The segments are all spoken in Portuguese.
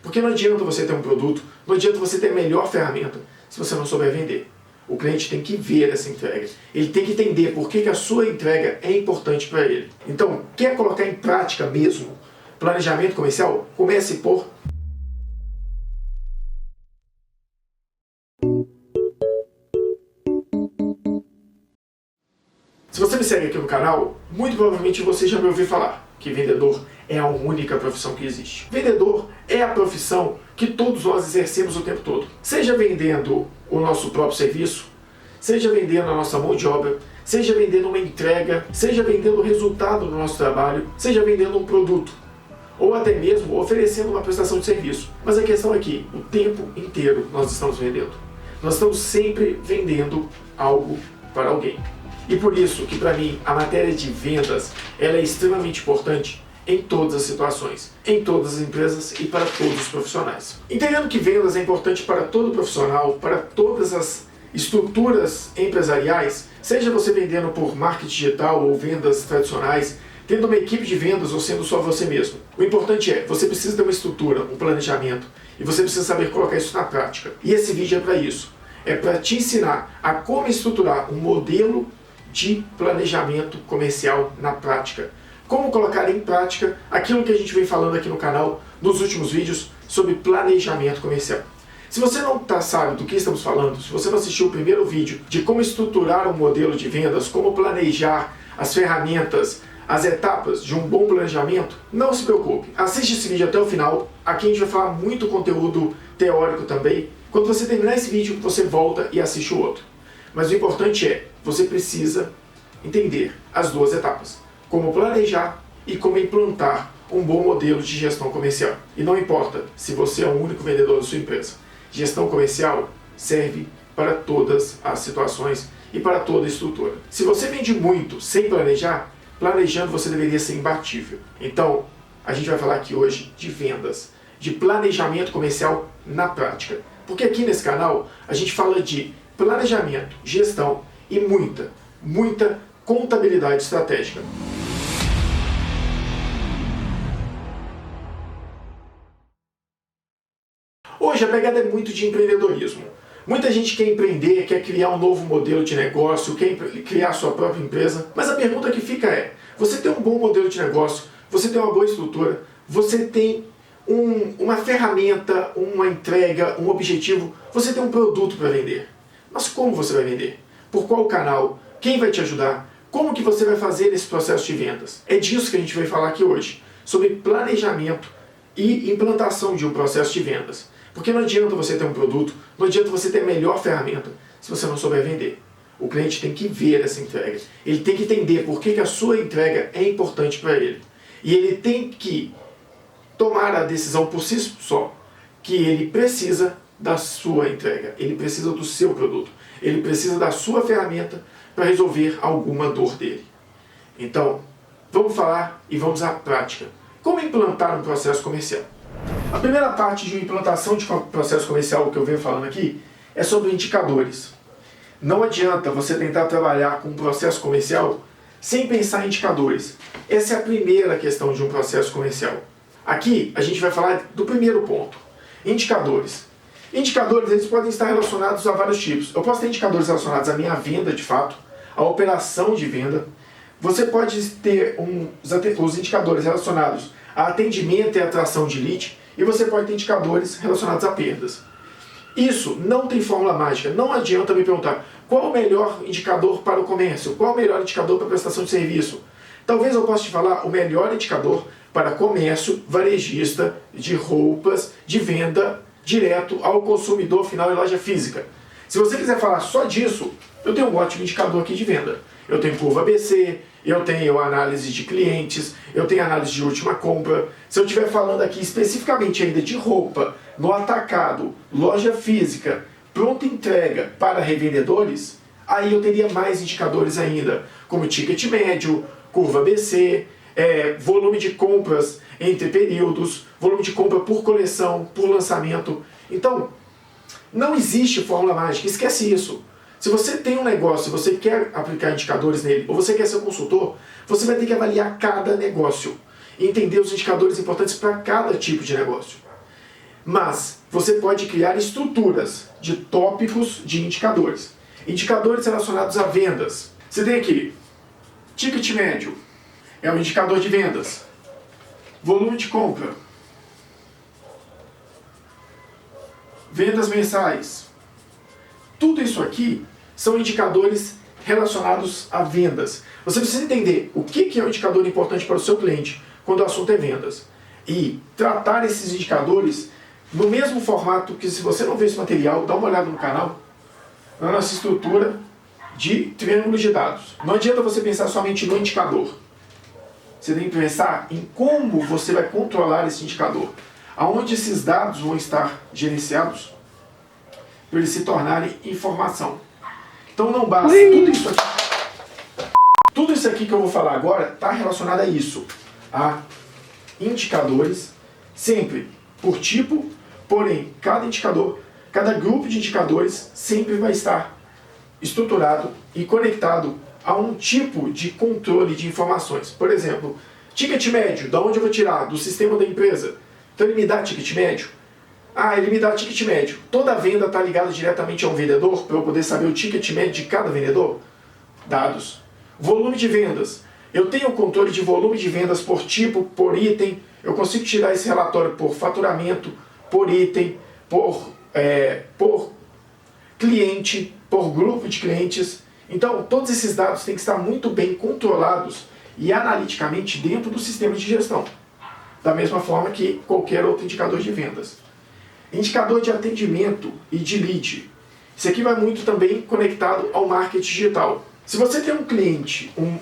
Porque não adianta você ter um produto, não adianta você ter a melhor ferramenta se você não souber vender. O cliente tem que ver essa entrega. Ele tem que entender por que a sua entrega é importante para ele. Então, quer colocar em prática mesmo planejamento comercial? Comece por... Se você me segue aqui no canal, muito provavelmente você já me ouviu falar que vendedor é a única profissão que existe. Vendedor é a profissão que todos nós exercemos o tempo todo. Seja vendendo o nosso próprio serviço, seja vendendo a nossa mão de obra, seja vendendo uma entrega, seja vendendo o resultado do nosso trabalho, seja vendendo um produto, ou até mesmo oferecendo uma prestação de serviço. Mas a questão é que o tempo inteiro nós estamos vendendo. Nós estamos sempre vendendo algo para alguém. E por isso que para mim a matéria de vendas ela é extremamente importante em todas as situações, em todas as empresas e para todos os profissionais. Entendendo que vendas é importante para todo profissional, para todas as estruturas empresariais, seja você vendendo por marketing digital ou vendas tradicionais, tendo uma equipe de vendas ou sendo só você mesmo. O importante é, você precisa ter uma estrutura, um planejamento, e você precisa saber colocar isso na prática. E esse vídeo é para isso. É para te ensinar a como estruturar um modelo de planejamento comercial na prática. Como colocar em prática aquilo que a gente vem falando aqui no canal nos últimos vídeos sobre planejamento comercial. Se você não sabe do que estamos falando, se você não assistiu o primeiro vídeo de como estruturar um modelo de vendas, como planejar as ferramentas, as etapas de um bom planejamento, não se preocupe. Assiste esse vídeo até o final. Aqui a gente vai falar muito conteúdo teórico também. Quando você terminar esse vídeo, você volta e assiste o outro. Mas o importante é, você precisa entender as duas etapas. Como planejar e como implantar um bom modelo de gestão comercial. E não importa se você é o único vendedor da sua empresa. Gestão comercial serve para todas as situações e para toda a estrutura. Se você vende muito sem planejar, planejando você deveria ser imbatível. Então, a gente vai falar aqui hoje de vendas, de planejamento comercial na prática. Porque aqui nesse canal a gente fala de planejamento, gestão e muita contabilidade estratégica. Hoje a pegada é muito de empreendedorismo. Muita gente quer empreender, quer criar um novo modelo de negócio, quer criar sua própria empresa. Mas a pergunta que fica é, você tem um bom modelo de negócio, você tem uma boa estrutura, você tem uma ferramenta, uma entrega, um objetivo, você tem um produto para vender. Mas como você vai vender? Por qual canal? Quem vai te ajudar? Como que você vai fazer esse processo de vendas? É disso que a gente vai falar aqui hoje, sobre planejamento e implantação de um processo de vendas. Porque não adianta você ter um produto, não adianta você ter a melhor ferramenta se você não souber vender. O cliente tem que ver essa entrega. Ele tem que entender por que a sua entrega é importante para ele. E ele tem que tomar a decisão por si só, que ele precisa da sua entrega, ele precisa do seu produto, ele precisa da sua ferramenta para resolver alguma dor dele. Então, vamos falar e vamos à prática. Como implantar um processo comercial? A primeira parte de uma implantação de processo comercial que eu venho falando aqui é sobre indicadores. Não adianta você tentar trabalhar com um processo comercial sem pensar em indicadores. Essa é a primeira questão de um processo comercial. Aqui a gente vai falar do primeiro ponto, indicadores. Indicadores eles podem estar relacionados a vários tipos. Eu posso ter indicadores relacionados à minha venda de fato, à operação de venda. Você pode ter os indicadores relacionados a atendimento e atração de lead, e você pode ter indicadores relacionados a perdas. Isso não tem fórmula mágica. Não adianta me perguntar qual o melhor indicador para o comércio, qual o melhor indicador para a prestação de serviço. Talvez eu possa te falar o melhor indicador para comércio varejista de roupas, de venda direto ao consumidor final em loja física. Se você quiser falar só disso, eu tenho um ótimo indicador aqui de venda. Eu tenho curva ABC, eu tenho análise de clientes, eu tenho análise de última compra. Se eu estiver falando aqui especificamente ainda de roupa, no atacado, loja física, pronta entrega para revendedores, aí eu teria mais indicadores ainda, como ticket médio, curva ABC, volume de compras entre períodos, volume de compra por coleção, por lançamento. Então, não existe fórmula mágica, esquece isso. Se você tem um negócio, você quer aplicar indicadores nele, ou você quer ser um consultor, você vai ter que avaliar cada negócio e entender os indicadores importantes para cada tipo de negócio. Mas você pode criar estruturas de tópicos de indicadores. Indicadores relacionados a vendas. Você tem aqui, ticket médio, é um indicador de vendas. Volume de compra. Vendas mensais. Tudo isso aqui são indicadores relacionados a vendas. Você precisa entender o que é um indicador importante para o seu cliente quando o assunto é vendas. E tratar esses indicadores no mesmo formato que, se você não vê esse material, dá uma olhada no canal, na nossa estrutura de triângulos de dados. Não adianta você pensar somente no indicador. Você tem que pensar em como você vai controlar esse indicador. Aonde esses dados vão estar gerenciados para eles se tornarem informação. Então não basta tudo isso aqui que eu vou falar agora está relacionado a isso, a indicadores, sempre por tipo, porém cada indicador, cada grupo de indicadores sempre vai estar estruturado e conectado a um tipo de controle de informações. Por exemplo, ticket médio, da onde eu vou tirar? Do sistema da empresa. Então ele me dá ticket médio. Ele me dá ticket médio. Toda venda está ligada diretamente a um vendedor, para eu poder saber o ticket médio de cada vendedor? Dados. Volume de vendas. Eu tenho controle de volume de vendas por tipo, por item. Eu consigo tirar esse relatório por faturamento, por item, por cliente, por grupo de clientes. Então, todos esses dados têm que estar muito bem controlados e analiticamente dentro do sistema de gestão. Da mesma forma que qualquer outro indicador de vendas. Indicador de atendimento e de lead. Isso aqui vai muito também conectado ao marketing digital. Se você tem um cliente, ou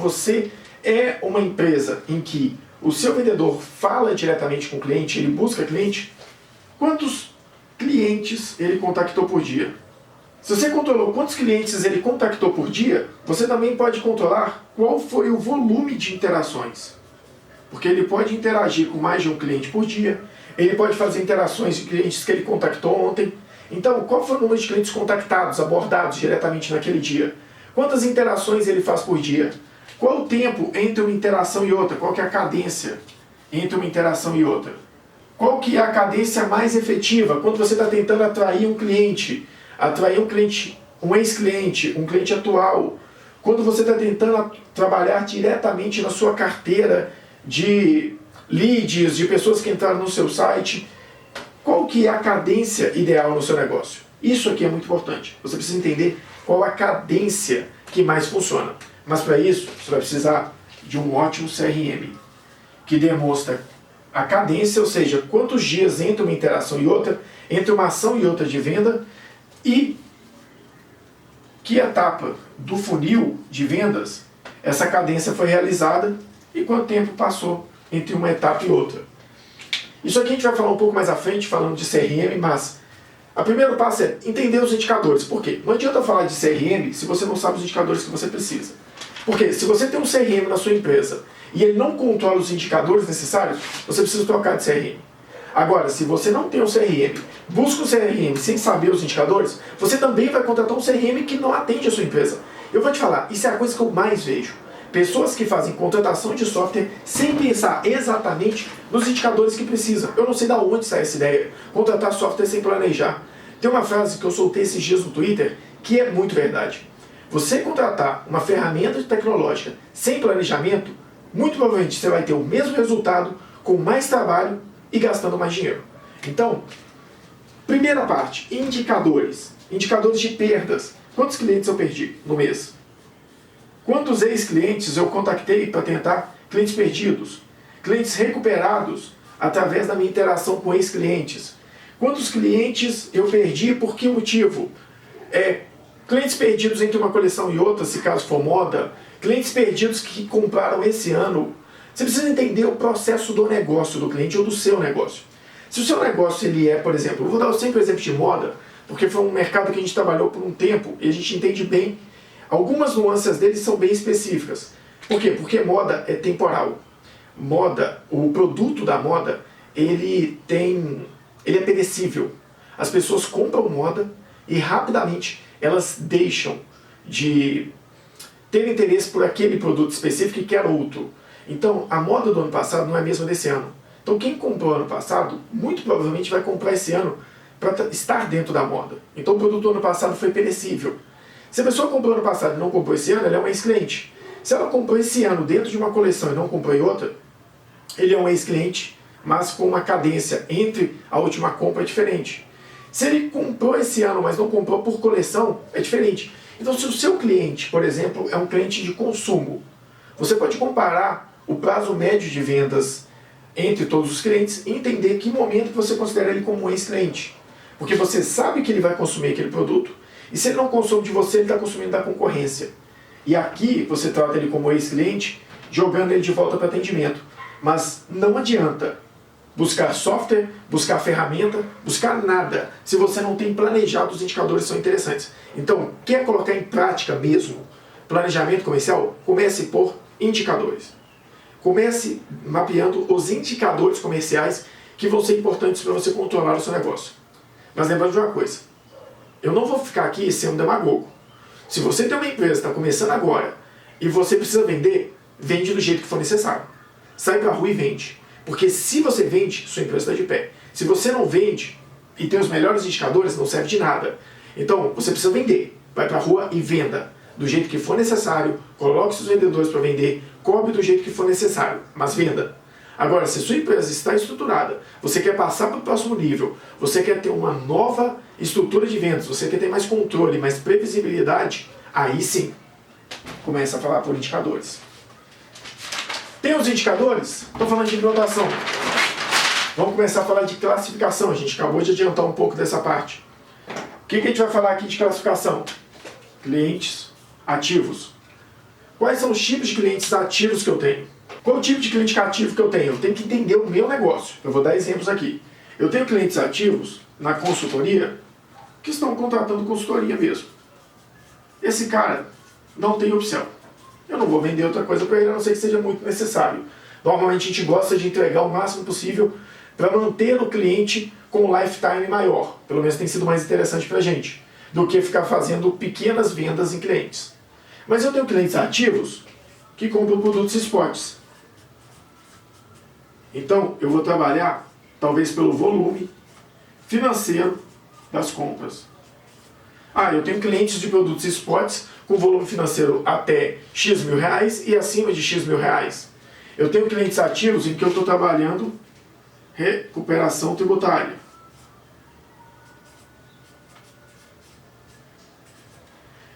você é uma empresa em que o seu vendedor fala diretamente com o cliente, ele busca cliente, quantos clientes ele contactou por dia? Se você controlou quantos clientes ele contactou por dia, você também pode controlar qual foi o volume de interações. Porque ele pode interagir com mais de um cliente por dia, ele pode fazer interações de clientes que ele contactou ontem. Então, qual foi o número de clientes contactados, abordados diretamente naquele dia? Quantas interações ele faz por dia? Qual o tempo entre uma interação e outra? Qual que é a cadência entre uma interação e outra? Qual que é a cadência mais efetiva? Quando você está tentando atrair um cliente, um ex-cliente, um cliente atual. Quando você está tentando trabalhar diretamente na sua carteira de leads, de pessoas que entraram no seu site, qual que é a cadência ideal no seu negócio? Isso aqui é muito importante. Você precisa entender qual a cadência que mais funciona. Mas para isso, você vai precisar de um ótimo CRM, que demonstra a cadência, ou seja, quantos dias entre uma interação e outra, entre uma ação e outra de venda, e que etapa do funil de vendas essa cadência foi realizada e quanto tempo passou entre uma etapa e outra. Isso aqui a gente vai falar um pouco mais à frente, falando de CRM, mas o primeiro passo é entender os indicadores. Por quê? Não adianta falar de CRM se você não sabe os indicadores que você precisa. Porque se você tem um CRM na sua empresa e ele não controla os indicadores necessários, você precisa trocar de CRM. Agora, se você não tem um CRM, busca um CRM sem saber os indicadores, você também vai contratar um CRM que não atende a sua empresa. Eu vou te falar, isso é a coisa que eu mais vejo. Pessoas que fazem contratação de software sem pensar exatamente nos indicadores que precisam. Eu não sei de onde sai essa ideia. Contratar software sem planejar. Tem uma frase que eu soltei esses dias no Twitter que é muito verdade. Você contratar uma ferramenta tecnológica sem planejamento, muito provavelmente você vai ter o mesmo resultado, com mais trabalho e gastando mais dinheiro. Então, primeira parte, indicadores. Indicadores de perdas. Quantos clientes eu perdi no mês? Quantos ex-clientes eu contactei para tentar? Clientes perdidos, clientes recuperados através da minha interação com ex-clientes. Quantos clientes eu perdi, por que motivo? Clientes perdidos entre uma coleção e outra, se caso for moda, clientes perdidos que compraram esse ano. Você precisa entender o processo do negócio do cliente ou do seu negócio. Se o seu negócio ele por exemplo, eu vou dar sempre o exemplo de moda, porque foi um mercado que a gente trabalhou por um tempo e a gente entende bem. Algumas nuances deles são bem específicas. Por quê? Porque moda é temporal. Moda, o produto da moda, ele é perecível. As pessoas compram moda e rapidamente elas deixam de ter interesse por aquele produto específico e quer outro. Então, a moda do ano passado não é a mesma desse ano. Então quem comprou ano passado, muito provavelmente vai comprar esse ano para estar dentro da moda. Então o produto do ano passado foi perecível. Se a pessoa comprou ano passado e não comprou esse ano, ela é um ex-cliente. Se ela comprou esse ano dentro de uma coleção e não comprou em outra, ele é um ex-cliente, mas com uma cadência entre a última compra diferente. Se ele comprou esse ano, mas não comprou por coleção, é diferente. Então se o seu cliente, por exemplo, é um cliente de consumo, você pode comparar o prazo médio de vendas entre todos os clientes e entender que momento que você considera ele como um ex-cliente. Porque você sabe que ele vai consumir aquele produto, e se ele não consome de você, ele está consumindo da concorrência. E aqui você trata ele como ex-cliente, jogando ele de volta para atendimento. Mas não adianta buscar software, buscar ferramenta, buscar nada, se você não tem planejado os indicadores que são interessantes. Então, quer colocar em prática mesmo planejamento comercial? Comece por indicadores. Comece mapeando os indicadores comerciais que vão ser importantes para você controlar o seu negócio. Mas lembrando de uma coisa, eu não vou ficar aqui sendo um demagogo. Se você tem uma empresa que está começando agora e você precisa vender, vende do jeito que for necessário. Sai para a rua e vende. Porque se você vende, sua empresa está de pé. Se você não vende e tem os melhores indicadores, não serve de nada. Então, você precisa vender. Vai para a rua e venda. Do jeito que for necessário, coloque seus vendedores para vender, cobre do jeito que for necessário, mas venda. Agora, se sua empresa está estruturada, você quer passar para o próximo nível, você quer ter uma nova estrutura de vendas, você quer ter mais controle, mais previsibilidade, aí sim, começa a falar por indicadores. Tem os indicadores? Estou falando de implantação. Vamos começar a falar de classificação. A gente acabou de adiantar um pouco dessa parte. O que a gente vai falar aqui de classificação? Clientes ativos. Quais são os tipos de clientes ativos que eu tenho? Qual o tipo de cliente ativo que eu tenho? Eu tenho que entender o meu negócio. Eu vou dar exemplos aqui. Eu tenho clientes ativos na consultoria que estão contratando consultoria mesmo. Esse cara não tem opção. Eu não vou vender outra coisa para ele, a não ser que seja muito necessário. Normalmente a gente gosta de entregar o máximo possível para manter o cliente com um lifetime maior. Pelo menos tem sido mais interessante para a gente, do que ficar fazendo pequenas vendas em clientes. Mas eu tenho clientes ativos que compram produtos esportes. Então eu vou trabalhar talvez pelo volume financeiro das compras. Eu tenho clientes de produtos esportes com volume financeiro até X mil reais e acima de X mil reais. Eu tenho clientes ativos em que eu estou trabalhando recuperação tributária.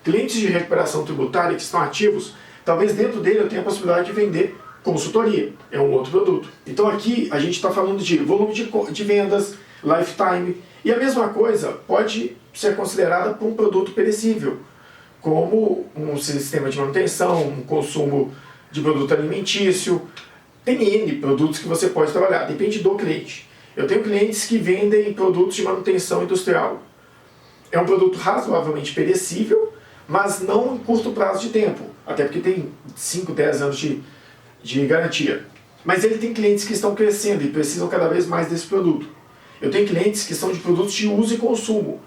Clientes de recuperação tributária que estão ativos, talvez dentro dele eu tenha a possibilidade de vender consultoria, é um outro produto. Então aqui a gente está falando de volume de vendas, lifetime, e a mesma coisa pode ser considerada por um produto perecível, como um sistema de manutenção, um consumo de produto alimentício. Tem N produtos que você pode trabalhar, depende do cliente. Eu tenho clientes que vendem produtos de manutenção industrial. É um produto razoavelmente perecível, mas não em curto prazo de tempo, até porque tem 5, 10 anos de garantia. Mas ele tem clientes que estão crescendo e precisam cada vez mais desse produto. Eu tenho clientes que são de produtos de uso e consumo,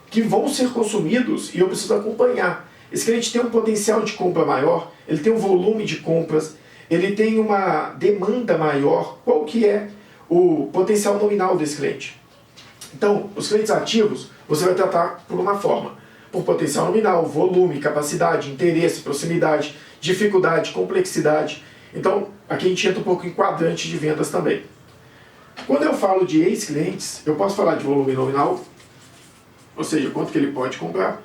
que vão ser consumidos e eu preciso acompanhar. Esse cliente tem um potencial de compra maior, ele tem um volume de compras, ele tem uma demanda maior. Qual que é o potencial nominal desse cliente? Então, os clientes ativos, você vai tratar por uma forma, por potencial nominal, volume, capacidade, interesse, proximidade, dificuldade, complexidade. Então, aqui a gente entra um pouco em quadrante de vendas também. Quando eu falo de ex-clientes, eu posso falar de volume nominal, ou seja, quanto que ele pode comprar,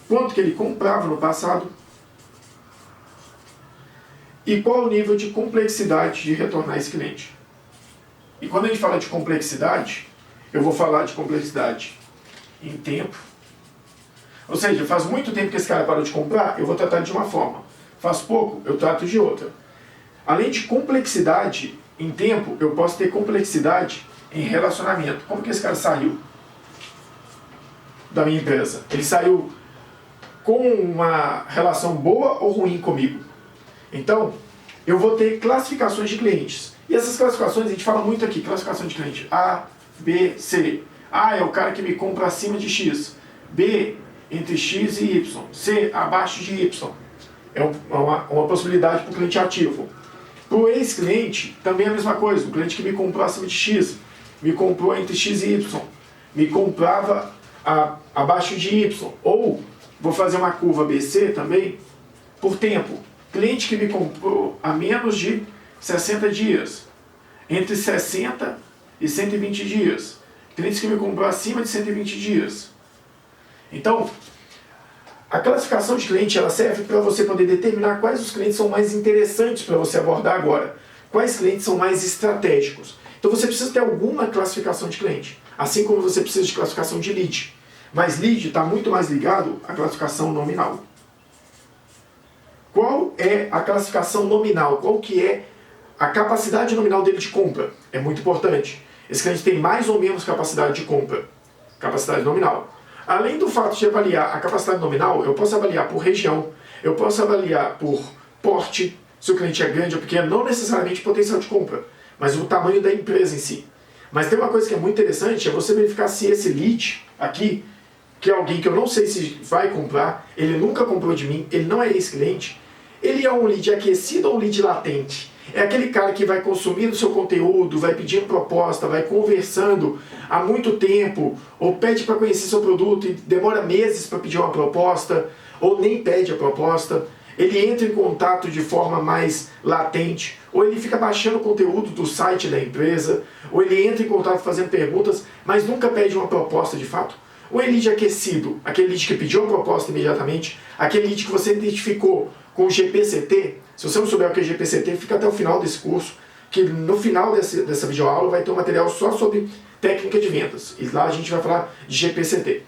quanto que ele comprava no passado, e qual o nível de complexidade de retornar esse cliente. E quando a gente fala de complexidade, eu vou falar de complexidade em tempo. Ou seja, faz muito tempo que esse cara parou de comprar, eu vou tratar de uma forma. Faz pouco, eu trato de outra. Além de complexidade em tempo, eu posso ter complexidade em relacionamento. Como que esse cara saiu da minha empresa? Ele saiu com uma relação boa ou ruim comigo? Então, eu vou ter classificações de clientes. E essas classificações, a gente fala muito aqui, classificação de cliente A, B, C. A é o cara que me compra acima de X. B, entre X e Y. C, abaixo de Y. É uma possibilidade para o cliente ativo. Para o ex-cliente, também é a mesma coisa. O cliente que me comprou acima de X, me comprou entre X e Y, me comprava abaixo de Y. Ou, vou fazer uma curva BC também, por tempo. Cliente que me comprou a menos de 60 dias, entre 60 e 120 dias. Clientes que me comprou acima de 120 dias. Então, a classificação de cliente ela serve para você poder determinar quais os clientes são mais interessantes para você abordar agora. Quais clientes são mais estratégicos. Então você precisa ter alguma classificação de cliente. Assim como você precisa de classificação de lead. Mas lead está muito mais ligado à classificação nominal. Qual é a classificação nominal? Qual que é a capacidade nominal dele de compra? É muito importante. Esse cliente tem mais ou menos capacidade de compra. Capacidade nominal. Além do fato de avaliar a capacidade nominal, eu posso avaliar por região, eu posso avaliar por porte, se o cliente é grande ou pequeno, não necessariamente potencial de compra, mas o tamanho da empresa em si. Mas tem uma coisa que é muito interessante, é você verificar se esse lead aqui, que é alguém que eu não sei se vai comprar, ele nunca comprou de mim, ele não é ex-cliente, ele é um lead aquecido ou um lead latente? É aquele cara que vai consumindo seu conteúdo, vai pedindo proposta, vai conversando há muito tempo, ou pede para conhecer seu produto e demora meses para pedir uma proposta, ou nem pede a proposta. Ele entra em contato de forma mais latente, ou ele fica baixando o conteúdo do site da empresa, ou ele entra em contato fazendo perguntas, mas nunca pede uma proposta de fato. Ou é lead aquecido, aquele lead que pediu uma proposta imediatamente, aquele lead que você identificou com o GPCT. Se você não souber o que é GPCT, fica até o final desse curso, que no final dessa videoaula vai ter um material só sobre técnica de vendas. E lá a gente vai falar de GPCT.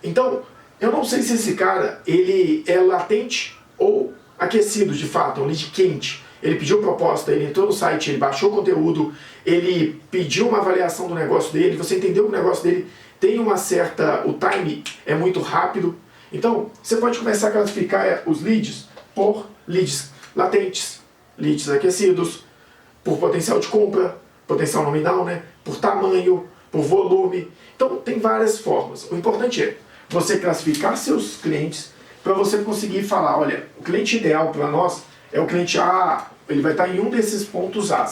Então, eu não sei se esse cara ele é latente ou aquecido de fato, é um lead quente. Ele pediu proposta, ele entrou no site, ele baixou o conteúdo, ele pediu uma avaliação do negócio dele, você entendeu que o negócio dele tem uma certa... o time é muito rápido. Então, você pode começar a classificar os leads por leads latentes, leads aquecidos, por potencial de compra, potencial nominal, né? Por tamanho, por volume. Então, tem várias formas. O importante é você classificar seus clientes para você conseguir falar, olha, o cliente ideal para nós é o cliente A, ele vai estar em um desses pontos A.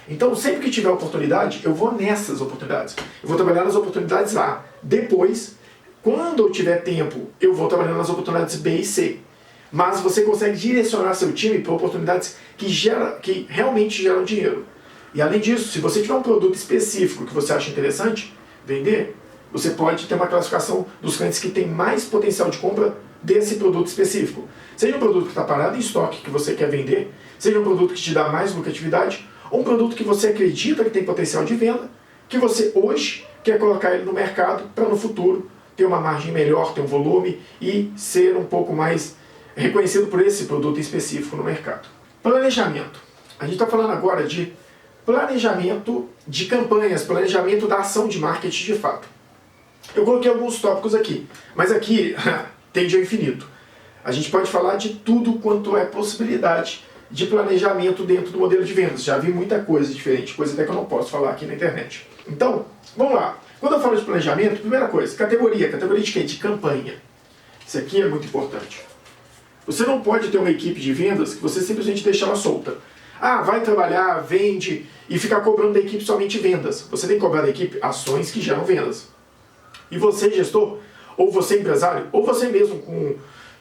Então, sempre que tiver oportunidade, eu vou nessas oportunidades. Eu vou trabalhar nas oportunidades A. Depois, quando eu tiver tempo, eu vou trabalhar nas oportunidades B e C. Mas você consegue direcionar seu time para oportunidades que realmente geram dinheiro. E além disso, se você tiver um produto específico que você acha interessante vender, você pode ter uma classificação dos clientes que têm mais potencial de compra desse produto específico. Seja um produto que está parado em estoque que você quer vender, seja um produto que te dá mais lucratividade, ou um produto que você acredita que tem potencial de venda, que você hoje quer colocar ele no mercado para no futuro ter uma margem melhor, ter um volume e ser um pouco mais reconhecido por esse produto específico no mercado. Planejamento. A gente está falando agora de planejamento de campanhas, planejamento da ação de marketing de fato. Eu coloquei alguns tópicos aqui, mas aqui tende ao infinito. A gente pode falar de tudo quanto é possibilidade de planejamento dentro do modelo de vendas. Já vi muita coisa diferente, coisa até que eu não posso falar aqui na internet. Então, vamos lá. Quando eu falo de planejamento, primeira coisa, categoria de quê? De campanha. Isso aqui é muito importante. Você não pode ter uma equipe de vendas que você simplesmente deixa ela solta. Ah, vai trabalhar, vende e ficar cobrando da equipe somente vendas. Você tem que cobrar da equipe ações que geram vendas. E você, gestor, ou você empresário, ou você mesmo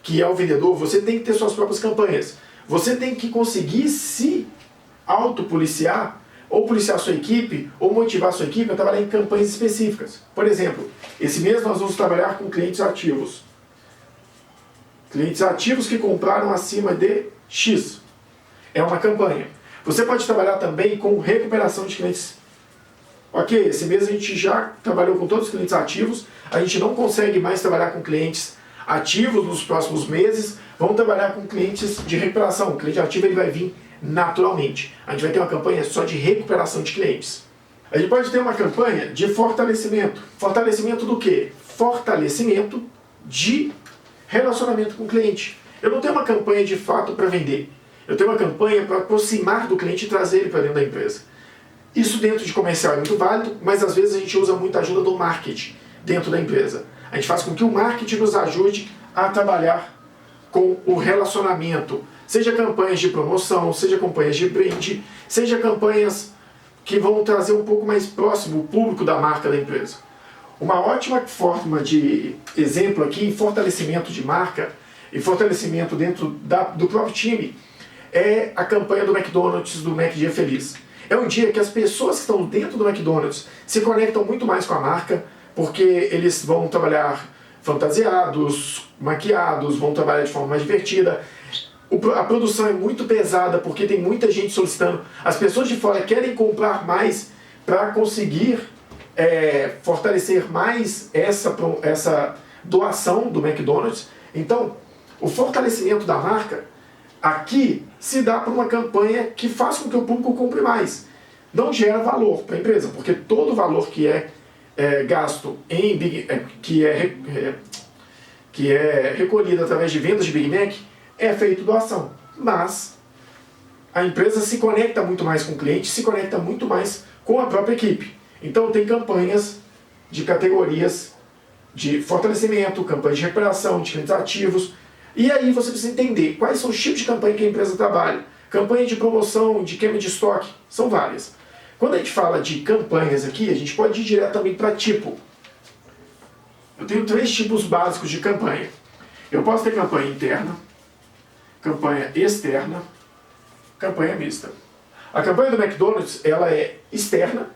que é o vendedor, você tem que ter suas próprias campanhas. Você tem que conseguir se autopoliciar, ou policiar sua equipe, ou motivar sua equipe a trabalhar em campanhas específicas. Por exemplo, esse mês nós vamos trabalhar com clientes ativos. Clientes ativos que compraram acima de X. É uma campanha. Você pode trabalhar também com recuperação de clientes. Ok, esse mês a gente já trabalhou com todos os clientes ativos, a gente não consegue mais trabalhar com clientes ativos nos próximos meses, vamos trabalhar com clientes de recuperação. O cliente ativo ele vai vir naturalmente. A gente vai ter uma campanha só de recuperação de clientes. A gente pode ter uma campanha de fortalecimento. Fortalecimento do quê? Fortalecimento de relacionamento com o cliente. Eu não tenho uma campanha de fato para vender. Eu tenho uma campanha para aproximar do cliente e trazer ele para dentro da empresa. Isso dentro de comercial é muito válido, mas às vezes a gente usa muito a ajuda do marketing dentro da empresa. A gente faz com que o marketing nos ajude a trabalhar com o relacionamento, seja campanhas de promoção, seja campanhas de brinde, seja campanhas que vão trazer um pouco mais próximo o público da marca da empresa. Uma ótima forma de exemplo aqui em fortalecimento de marca e fortalecimento dentro do próprio time é a campanha do McDonald's, do Mac Dia Feliz. É um dia que as pessoas que estão dentro do McDonald's se conectam muito mais com a marca, porque eles vão trabalhar fantasiados, maquiados, vão trabalhar de forma mais divertida. A produção é muito pesada porque tem muita gente solicitando. As pessoas de fora querem comprar mais para conseguir fortalecer mais essa doação do McDonald's. Então, o fortalecimento da marca aqui se dá por uma campanha que faz com que o público compre mais. Não gera valor para a empresa, porque todo o valor que é gasto em que é recolhido através de vendas de Big Mac é feito doação. Mas a empresa se conecta muito mais com o cliente, se conecta muito mais com a própria equipe. Então tem campanhas de categorias de fortalecimento, campanhas de recuperação, de clientes ativos. E aí você precisa entender quais são os tipos de campanha que a empresa trabalha. Campanha de promoção, de queima de estoque, são várias. Quando a gente fala de campanhas aqui, a gente pode ir diretamente para tipo. Eu tenho 3 tipos básicos de campanha. Eu posso ter campanha interna, campanha externa, campanha mista. A campanha do McDonald's, ela é externa,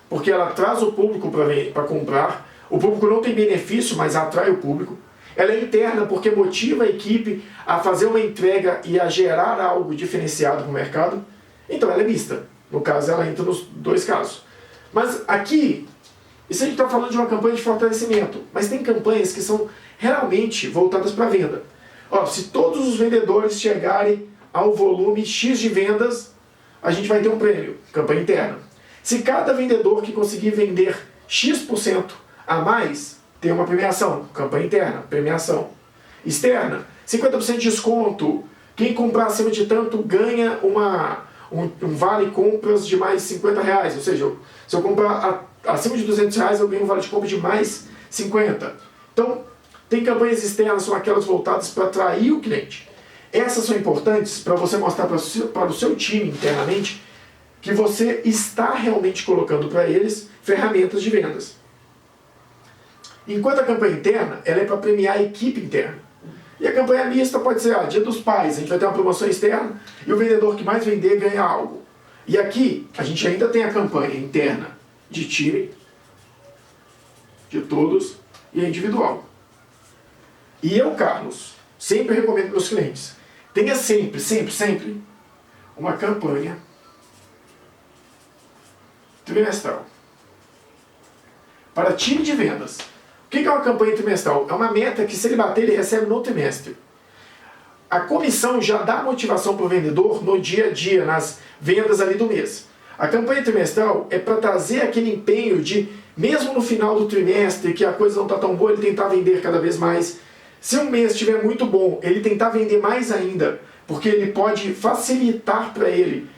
porque ela traz o público para comprar. O público não tem benefício, mas atrai o público. Ela é interna porque motiva a equipe a fazer uma entrega e a gerar algo diferenciado para o mercado. Então ela é mista. No caso, ela entra nos 2 casos. Mas aqui, isso a gente está falando de uma campanha de fortalecimento. Mas tem campanhas que são realmente voltadas para a venda. Ó, se todos os vendedores chegarem ao volume X de vendas, a gente vai ter um prêmio. Campanha interna. Se cada vendedor que conseguir vender X% a mais, tem uma premiação. Campanha interna, premiação. Externa, 50% de desconto. Quem comprar acima de tanto ganha um vale compras de mais R$50. Ou seja, se eu comprar acima de R$200, eu ganho um vale de compra de mais 50. Então, tem campanhas externas, são aquelas voltadas para atrair o cliente. Essas são importantes para você mostrar para o seu time internamente que você está realmente colocando para eles ferramentas de vendas. Enquanto a campanha interna, ela é para premiar a equipe interna. E a campanha mista pode ser, Dia dos Pais, a gente vai ter uma promoção externa e o vendedor que mais vender ganha algo. E aqui, a gente ainda tem a campanha interna de time, de todos, e a individual. E eu, Carlos, sempre recomendo para meus clientes, tenha sempre uma campanha trimestral para time de vendas. O que é uma campanha trimestral? É uma meta que, se ele bater, ele recebe no trimestre. A comissão já dá motivação para o vendedor no dia a dia, nas vendas ali do mês. A campanha trimestral é para trazer aquele empenho de, mesmo no final do trimestre, que a coisa não está tão boa, ele tentar vender cada vez mais. Se um mês estiver muito bom, ele tentar vender mais ainda, porque ele pode facilitar para ele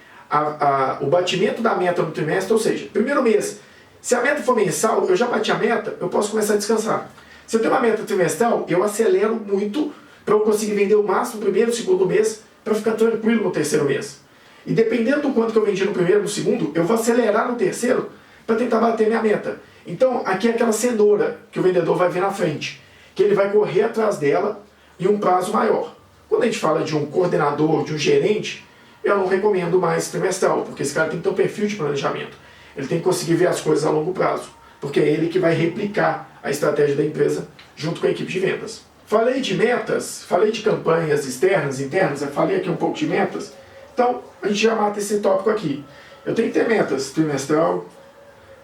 o batimento da meta no trimestre. Ou seja, primeiro mês, se a meta for mensal, eu já bati a meta, eu posso começar a descansar. Se eu tenho uma meta trimestral, eu acelero muito para eu conseguir vender o máximo no primeiro, segundo mês, para ficar tranquilo no terceiro mês. E dependendo do quanto que eu vendi no primeiro e no segundo, eu vou acelerar no terceiro para tentar bater minha meta. Então, aqui é aquela cenoura que o vendedor vai ver na frente, que ele vai correr atrás dela em um prazo maior. Quando a gente fala de um coordenador, de um gerente, eu não recomendo mais trimestral, porque esse cara tem que ter um perfil de planejamento. Ele tem que conseguir ver as coisas a longo prazo, porque é ele que vai replicar a estratégia da empresa junto com a equipe de vendas. Falei de metas, falei de campanhas externas, internas, falei aqui um pouco de metas, então a gente já mata esse tópico aqui. Eu tenho que ter metas trimestral,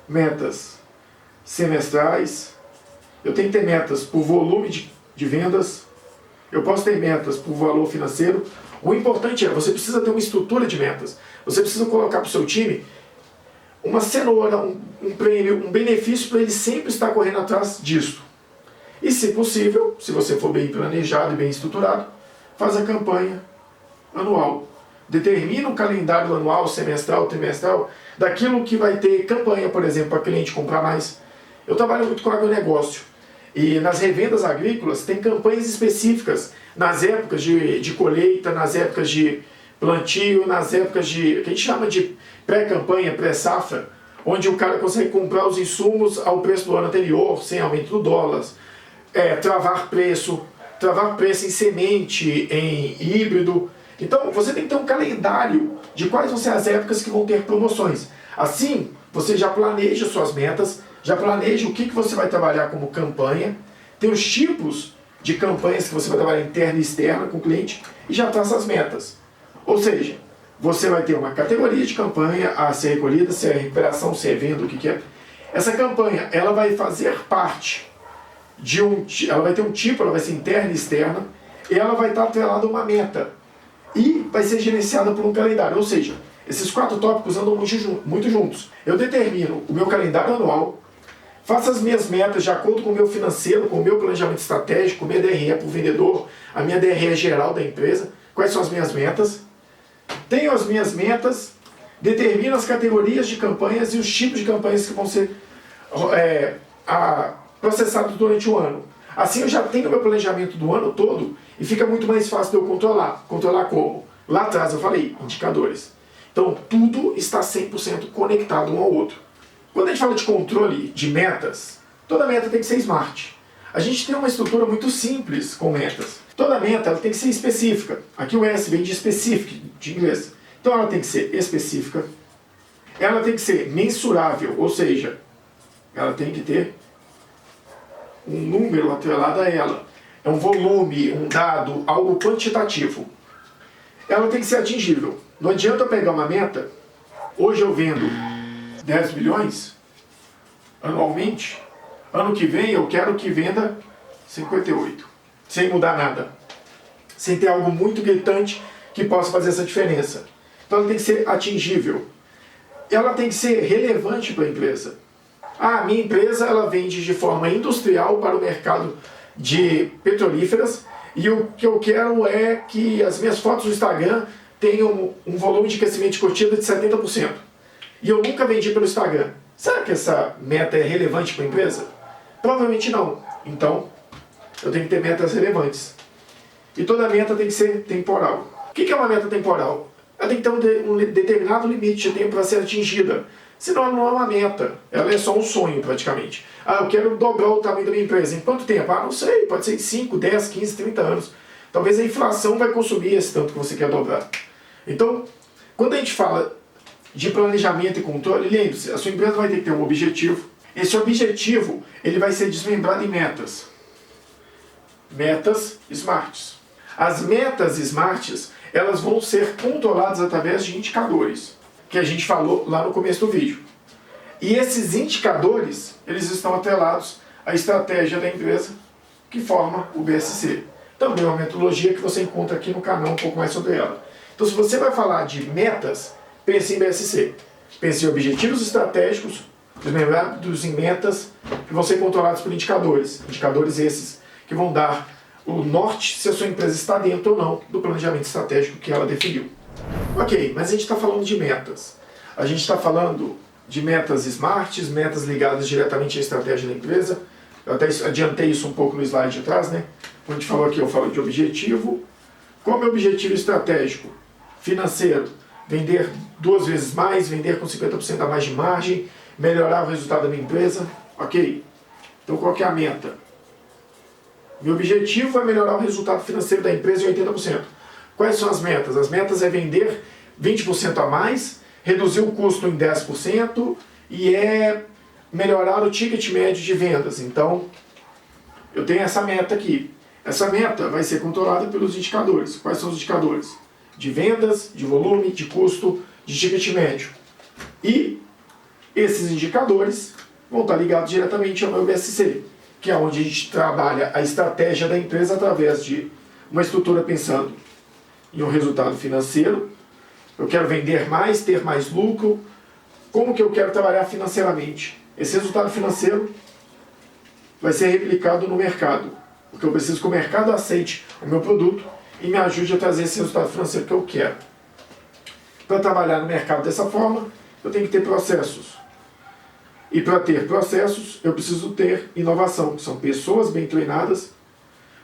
metas semestrais, eu tenho que ter metas por volume de vendas, eu posso ter metas por valor financeiro. O importante é, você precisa ter uma estrutura de metas, você precisa colocar para o seu time uma cenoura, um prêmio, um benefício para ele sempre estar correndo atrás disso. E, se possível, se você for bem planejado e bem estruturado, faz a campanha anual. Determina um calendário anual, semestral, trimestral, daquilo que vai ter campanha, por exemplo, para cliente comprar mais. Eu trabalho muito com agronegócio. E nas revendas agrícolas tem campanhas específicas nas épocas de colheita, nas épocas de plantio, nas épocas que a gente chama de pré-campanha, pré-safra, onde o cara consegue comprar os insumos ao preço do ano anterior, sem aumento do dólar, travar preço em semente, em híbrido. Então você tem que ter um calendário de quais vão ser as épocas que vão ter promoções. Assim, você já planeja suas metas, já planeja o que você vai trabalhar como campanha, tem os tipos de campanhas que você vai trabalhar interna e externa com o cliente e já traça as metas. Ou seja, você vai ter uma categoria de campanha a ser recolhida, se é recuperação, se é venda, o que é. Essa campanha, ela vai fazer parte ela vai ter um tipo, ela vai ser interna e externa, e ela vai estar atrelada a uma meta. E vai ser gerenciada por um calendário, ou seja, esses 4 tópicos andam muito juntos. Eu determino o meu calendário anual, faço as minhas metas de acordo com o meu financeiro, com o meu planejamento estratégico, minha DRE para o vendedor, a minha DRE geral da empresa, quais são as minhas metas. Tenho as minhas metas, determino as categorias de campanhas e os tipos de campanhas que vão ser processados durante o ano. Assim eu já tenho o meu planejamento do ano todo e fica muito mais fácil de eu controlar. Controlar como? Lá atrás eu falei, indicadores. Então tudo está 100% conectado um ao outro. Quando a gente fala de controle de metas, toda meta tem que ser smart. A gente tem uma estrutura muito simples com metas. Toda meta ela tem que ser específica. Aqui o S vem de specific, de inglês. Então ela tem que ser específica. Ela tem que ser mensurável, ou seja, ela tem que ter um número atrelado a ela. É um volume, um dado, algo quantitativo. Ela tem que ser atingível. Não adianta eu pegar uma meta, hoje eu vendo 10 milhões anualmente, ano que vem eu quero que venda 58, sem mudar nada, sem ter algo muito gritante que possa fazer essa diferença. Então ela tem que ser atingível. Ela tem que ser relevante para a empresa. A minha empresa ela vende de forma industrial para o mercado de petrolíferas e o que eu quero é que as minhas fotos no Instagram tenham um volume de crescimento de curtida de 70%. E eu nunca vendi pelo Instagram. Será que essa meta é relevante para a empresa? Provavelmente não. Então, eu tenho que ter metas relevantes. E toda meta tem que ser temporal. O que é uma meta temporal? Ela tem que ter um determinado limite de tempo para ser atingida. Senão ela não é uma meta, ela é só um sonho praticamente. Eu quero dobrar o tamanho da minha empresa. Em quanto tempo? Não sei, pode ser em 5, 10, 15, 30 anos. Talvez a inflação vai consumir esse tanto que você quer dobrar. Então, quando a gente fala de planejamento e controle, lembre-se, a sua empresa vai ter que ter um objetivo. Esse objetivo ele vai ser desmembrado em metas. Metas smarts. As metas smarts elas vão ser controladas através de indicadores, que a gente falou lá no começo do vídeo. E esses indicadores, eles estão atrelados à estratégia da empresa que forma o BSC. Também é uma metodologia que você encontra aqui no canal um pouco mais sobre ela. Então se você vai falar de metas, pense em BSC. Pense em objetivos estratégicos, desmembrados em metas, que vão ser controlados por indicadores. Indicadores esses que vão dar o norte se a sua empresa está dentro ou não do planejamento estratégico que ela definiu. Ok, mas a gente está falando de metas. A gente está falando de metas smarts, metas ligadas diretamente à estratégia da empresa. Eu até adiantei isso um pouco no slide de trás, né? Quando a gente falou aqui, eu falo de objetivo. Qual é o objetivo estratégico? Financeiro. Vender 2 vezes mais, vender com 50% a mais de margem, melhorar o resultado da minha empresa. Ok. Então qual que é a meta? Meu objetivo é melhorar o resultado financeiro da empresa em 80%. Quais são as metas? As metas é vender 20% a mais, reduzir o custo em 10% e melhorar o ticket médio de vendas. Então, eu tenho essa meta aqui. Essa meta vai ser controlada pelos indicadores. Quais são os indicadores? De vendas, de volume, de custo, de ticket médio. E esses indicadores vão estar ligados diretamente ao meu BSC, que é onde a gente trabalha a estratégia da empresa através de uma estrutura pensando em um resultado financeiro. Eu quero vender mais, ter mais lucro. Como que eu quero trabalhar financeiramente? Esse resultado financeiro vai ser replicado no mercado, porque eu preciso que o mercado aceite o meu produto e me ajude a trazer esse resultado financeiro que eu quero. Para trabalhar no mercado dessa forma, eu tenho que ter processos. E para ter processos, eu preciso ter inovação, que são pessoas bem treinadas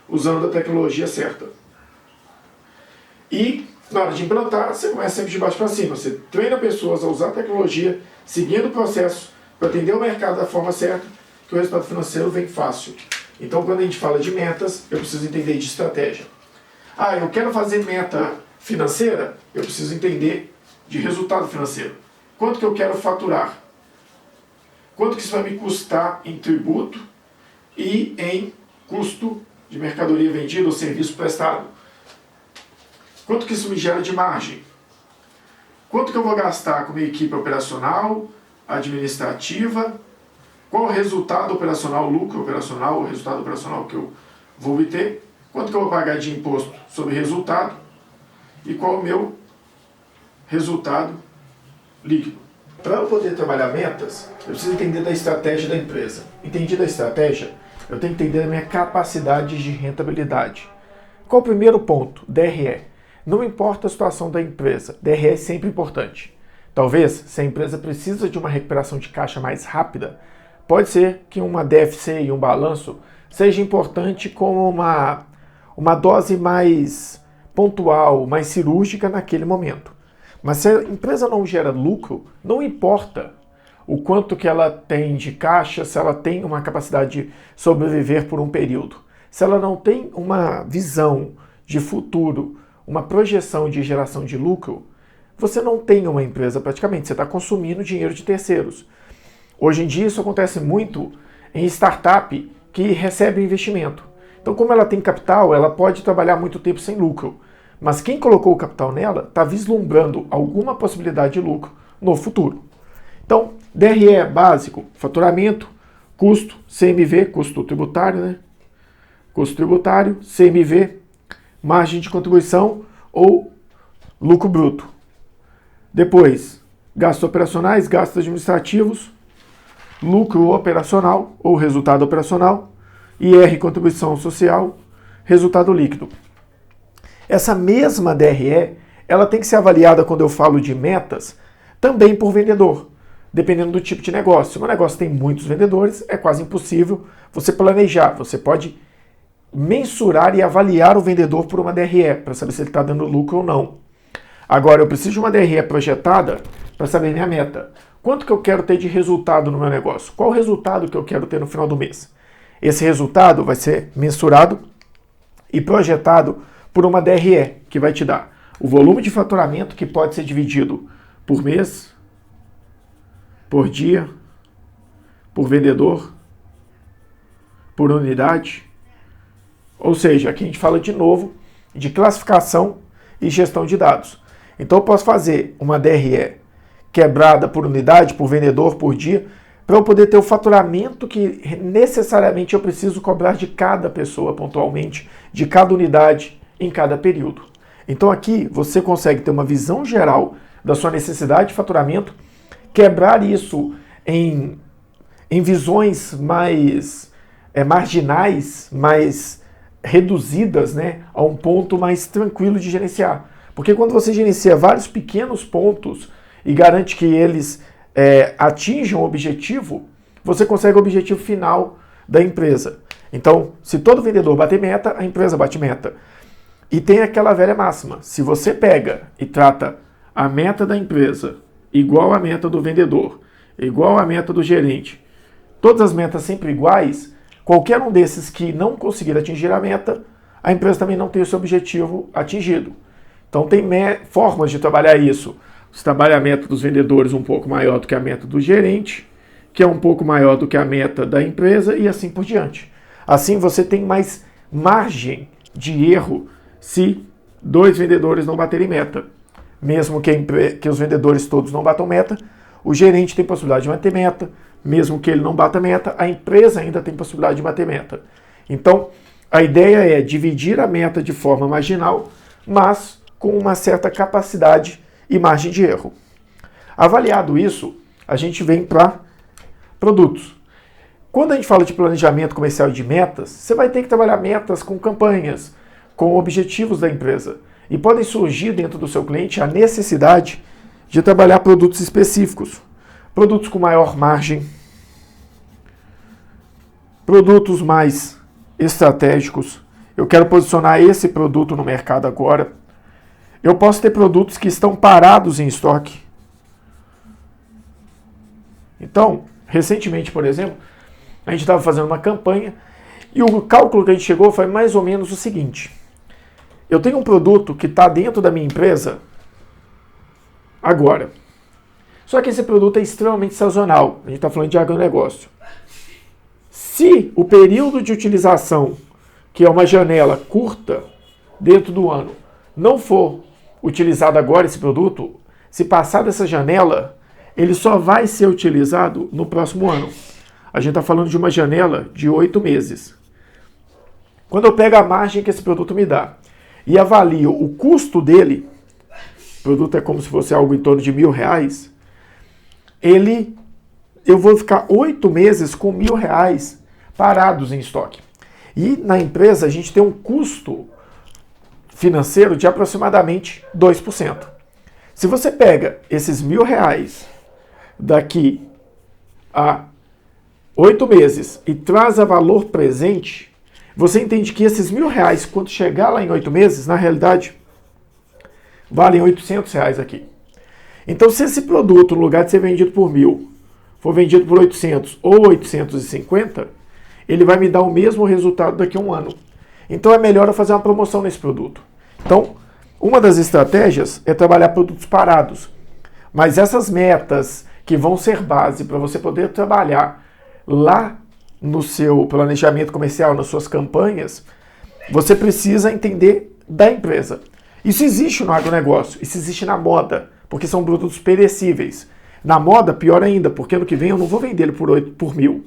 usando a tecnologia certa. E na hora de implantar, você começa sempre de baixo para cima. Você treina pessoas a usar a tecnologia, seguindo processos para atender o mercado da forma certa, que o resultado financeiro vem fácil. Então, quando a gente fala de metas, eu preciso entender de estratégia. Ah, eu quero fazer meta financeira, eu preciso entender de resultado financeiro. Quanto que eu quero faturar? Quanto que isso vai me custar em tributo e em custo de mercadoria vendida ou serviço prestado? Quanto que isso me gera de margem? Quanto que eu vou gastar com minha equipe operacional, administrativa? Qual o resultado operacional, o lucro operacional, o resultado operacional que eu vou obter? Quanto que eu vou pagar de imposto sobre resultado? E qual o meu resultado líquido? Para eu poder trabalhar metas, eu preciso entender da estratégia da empresa. Entendi da estratégia, eu tenho que entender a minha capacidade de rentabilidade. Qual o primeiro ponto? DRE. Não importa a situação da empresa, DRE é sempre importante. Talvez, se a empresa precisa de uma recuperação de caixa mais rápida, pode ser que uma DFC e um balanço seja importante como uma dose mais pontual, mais cirúrgica naquele momento. Mas se a empresa não gera lucro, não importa o quanto que ela tem de caixa, se ela tem uma capacidade de sobreviver por um período. Se ela não tem uma visão de futuro, uma projeção de geração de lucro, você não tem uma empresa praticamente, você está consumindo dinheiro de terceiros. Hoje em dia isso acontece muito em startup que recebe investimento. Então, como ela tem capital, ela pode trabalhar muito tempo sem lucro. Mas quem colocou o capital nela está vislumbrando alguma possibilidade de lucro no futuro. Então, DRE é básico, faturamento, custo, CMV, custo tributário, né? Custo tributário, CMV, margem de contribuição ou lucro bruto. Depois, gastos operacionais, gastos administrativos, lucro operacional ou resultado operacional, IR, contribuição social, resultado líquido. Essa mesma DRE, ela tem que ser avaliada quando eu falo de metas, também por vendedor, dependendo do tipo de negócio. Se o negócio tem muitos vendedores, é quase impossível você planejar. Você pode mensurar e avaliar o vendedor por uma DRE, para saber se ele está dando lucro ou não. Agora, eu preciso de uma DRE projetada para saber minha meta. Quanto que eu quero ter de resultado no meu negócio? Qual o resultado que eu quero ter no final do mês? Esse resultado vai ser mensurado e projetado por uma DRE, que vai te dar o volume de faturamento, que pode ser dividido por mês, por dia, por vendedor, por unidade. Ou seja, aqui a gente fala de novo de classificação e gestão de dados. Então eu posso fazer uma DRE quebrada por unidade, por vendedor, por dia, para eu poder ter o faturamento que necessariamente eu preciso cobrar de cada pessoa pontualmente, de cada unidade, em cada período. Então aqui você consegue ter uma visão geral da sua necessidade de faturamento, quebrar isso em visões mais marginais, mais reduzidas, né, a um ponto mais tranquilo de gerenciar. Porque quando você gerencia vários pequenos pontos e garante que eles atinjam o objetivo, você consegue o objetivo final da empresa. Então, se todo vendedor bater meta, a empresa bate meta. E tem aquela velha máxima, se você pega e trata a meta da empresa igual à meta do vendedor, igual à meta do gerente, todas as metas sempre iguais, qualquer um desses que não conseguir atingir a meta, a empresa também não tem o seu objetivo atingido. Então tem formas de trabalhar isso. Você trabalha a meta dos vendedores um pouco maior do que a meta do gerente, que é um pouco maior do que a meta da empresa e assim por diante. Assim você tem mais margem de erro se dois vendedores não baterem meta. Mesmo que os vendedores todos não batam meta, o gerente tem possibilidade de bater meta. Mesmo que ele não bata meta, a empresa ainda tem possibilidade de bater meta. Então, a ideia é dividir a meta de forma marginal, mas com uma certa capacidade e margem de erro. Avaliado isso, a gente vem para produtos. Quando a gente fala de planejamento comercial e de metas, você vai ter que trabalhar metas com campanhas, com objetivos da empresa. E podem surgir dentro do seu cliente a necessidade de trabalhar produtos específicos. Produtos com maior margem, produtos mais estratégicos. Eu quero posicionar esse produto no mercado agora. Eu posso ter produtos que estão parados em estoque. Então, recentemente, por exemplo, a gente estava fazendo uma campanha e o cálculo que a gente chegou foi mais ou menos o seguinte. Eu tenho um produto que está dentro da minha empresa agora. Só que esse produto é extremamente sazonal. A gente está falando de agronegócio. Se o período de utilização, que é uma janela curta dentro do ano, não for utilizado agora esse produto, se passar dessa janela, ele só vai ser utilizado no próximo ano. A gente está falando de uma janela de 8 meses. Quando eu pego a margem que esse produto me dá e avalio o custo dele, o produto é como se fosse algo em torno de R$1.000, eu vou ficar 8 meses com R$1.000 parados em estoque. E na empresa a gente tem um custo financeiro de aproximadamente 2%. Se você pega esses R$1.000 daqui a 8 meses e traz a valor presente, você entende que esses R$1.000, quando chegar lá em 8 meses, na realidade, valem R$800 aqui. Então, se esse produto, no lugar de ser vendido por 1.000, for vendido por 800 ou 850, ele vai me dar o mesmo resultado daqui a um ano. Então, é melhor eu fazer uma promoção nesse produto. Então, uma das estratégias é trabalhar produtos parados. Mas essas metas que vão ser base para você poder trabalhar lá no seu planejamento comercial, nas suas campanhas, você precisa entender da empresa. Isso existe no agronegócio, isso existe na moda, porque são produtos perecíveis. Na moda, pior ainda, porque ano que vem eu não vou vender ele por 1.000.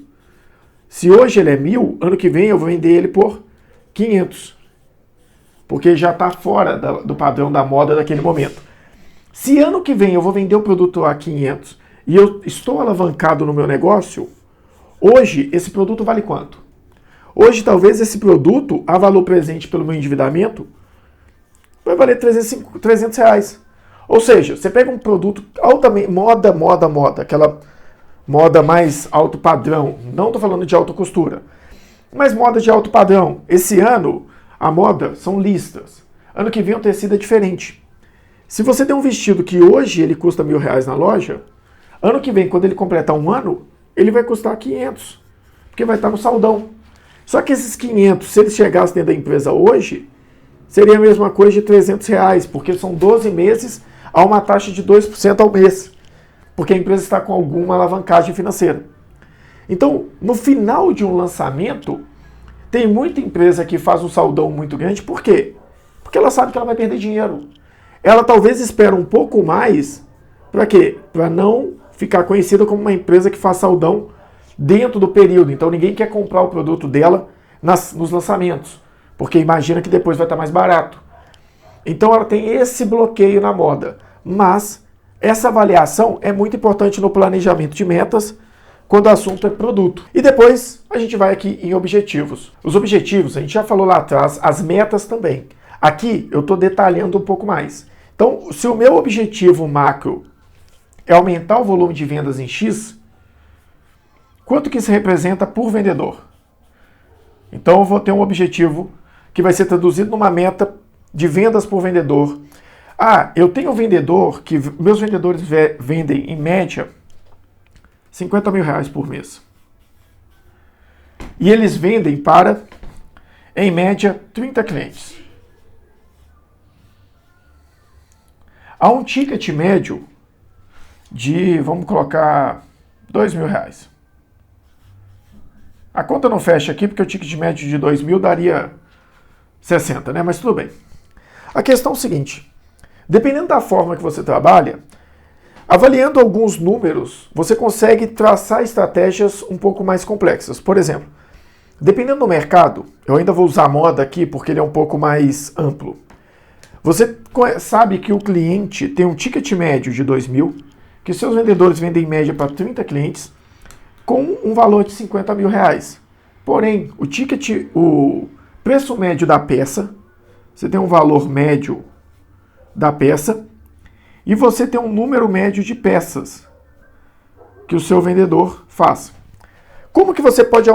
Se hoje ele é 1.000, ano que vem eu vou vender ele por 500. Porque já está fora do padrão da moda daquele momento. Se ano que vem eu vou vender o produto a 500 e eu estou alavancado no meu negócio, hoje esse produto vale quanto? Hoje talvez esse produto, a valor presente pelo meu endividamento, vai valer R$300. Ou seja, você pega um produto altamente moda, aquela moda mais alto padrão, não estou falando de alta costura, mas moda de alto padrão. Esse ano, a moda são listras. Ano que vem o tecido é diferente. Se você tem um vestido que hoje ele custa R$1.000 na loja, ano que vem, quando ele completar um ano, ele vai custar 500, porque vai estar no saldão. Só que esses 500, se eles chegassem dentro da empresa hoje, seria a mesma coisa de R$300, porque são 12 meses a uma taxa de 2% ao mês, porque a empresa está com alguma alavancagem financeira. Então, no final de um lançamento, tem muita empresa que faz um saldão muito grande. Por quê? Porque ela sabe que ela vai perder dinheiro. Ela talvez espera um pouco mais, para quê? Para não ficar conhecida como uma empresa que faz saldão dentro do período. Então ninguém quer comprar o produto dela nos lançamentos, porque imagina que depois vai estar mais barato. Então ela tem esse bloqueio na moda. Mas essa avaliação é muito importante no planejamento de metas, quando o assunto é produto. E depois a gente vai aqui em objetivos. Os objetivos, a gente já falou lá atrás, as metas também. Aqui eu estou detalhando um pouco mais. Então, se o meu objetivo macro é aumentar o volume de vendas em X, quanto que isso representa por vendedor? Então eu vou ter um objetivo que vai ser traduzido numa meta de vendas por vendedor. Ah, eu tenho um vendedor que meus vendedores vendem em média R$50.000 por mês. E eles vendem para, em média, 30 clientes. Há um ticket médio de, vamos colocar, R$2.000. A conta não fecha aqui porque o ticket médio de 2.000 daria 60, né? Mas tudo bem. A questão é o seguinte, dependendo da forma que você trabalha, avaliando alguns números, você consegue traçar estratégias um pouco mais complexas. Por exemplo, dependendo do mercado, eu ainda vou usar moda aqui porque ele é um pouco mais amplo. Você sabe que o cliente tem um ticket médio de 2.000, que seus vendedores vendem em média para 30 clientes, com um valor de R$50.000. Porém, o preço médio da peça, você tem um valor médio da peça, e você tem um número médio de peças que o seu vendedor faz. Como que você pode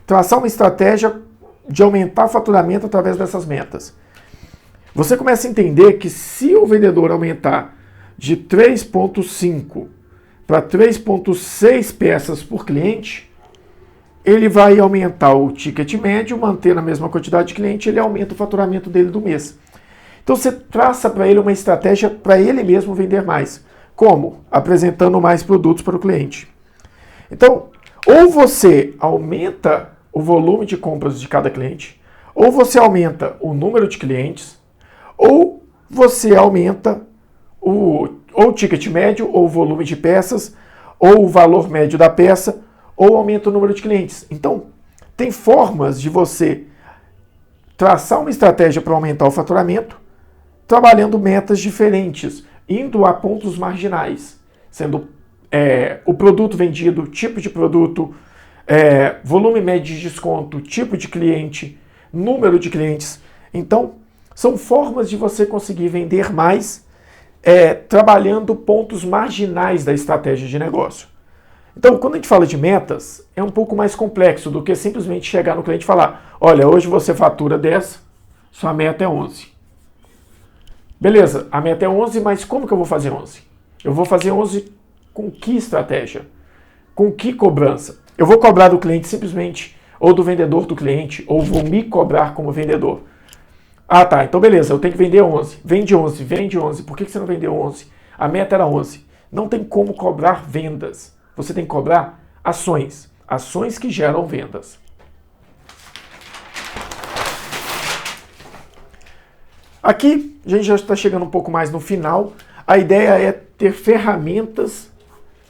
traçar uma estratégia de aumentar o faturamento através dessas metas? Você começa a entender que se o vendedor aumentar de 3,5 para 3,6 peças por cliente, ele vai aumentar o ticket médio, mantendo a mesma quantidade de cliente, ele aumenta o faturamento dele do mês. Então você traça para ele uma estratégia para ele mesmo vender mais. Como? Apresentando mais produtos para o cliente. Então, ou você aumenta o volume de compras de cada cliente, ou você aumenta o número de clientes, ou você aumenta ou o ticket médio, ou o volume de peças, ou o valor médio da peça, ou aumenta o número de clientes. Então, tem formas de você traçar uma estratégia para aumentar o faturamento, trabalhando metas diferentes, indo a pontos marginais, sendo o produto vendido, tipo de produto, volume médio de desconto, tipo de cliente, número de clientes. Então, são formas de você conseguir vender mais, trabalhando pontos marginais da estratégia de negócio. Então, quando a gente fala de metas, é um pouco mais complexo do que simplesmente chegar no cliente e falar: olha, hoje você fatura 10, sua meta é 11. Beleza, a meta é 11, mas como que eu vou fazer 11? Eu vou fazer 11 com que estratégia? Com que cobrança? Eu vou cobrar do cliente simplesmente, ou do vendedor do cliente, ou vou me cobrar como vendedor? Ah, tá, então beleza, eu tenho que vender 11. Vende 11, vende 11. Por que você não vendeu 11? A meta era 11. Não tem como cobrar vendas. Você tem que cobrar ações. Ações que geram vendas. Aqui, a gente já está chegando um pouco mais no final. A ideia é ter ferramentas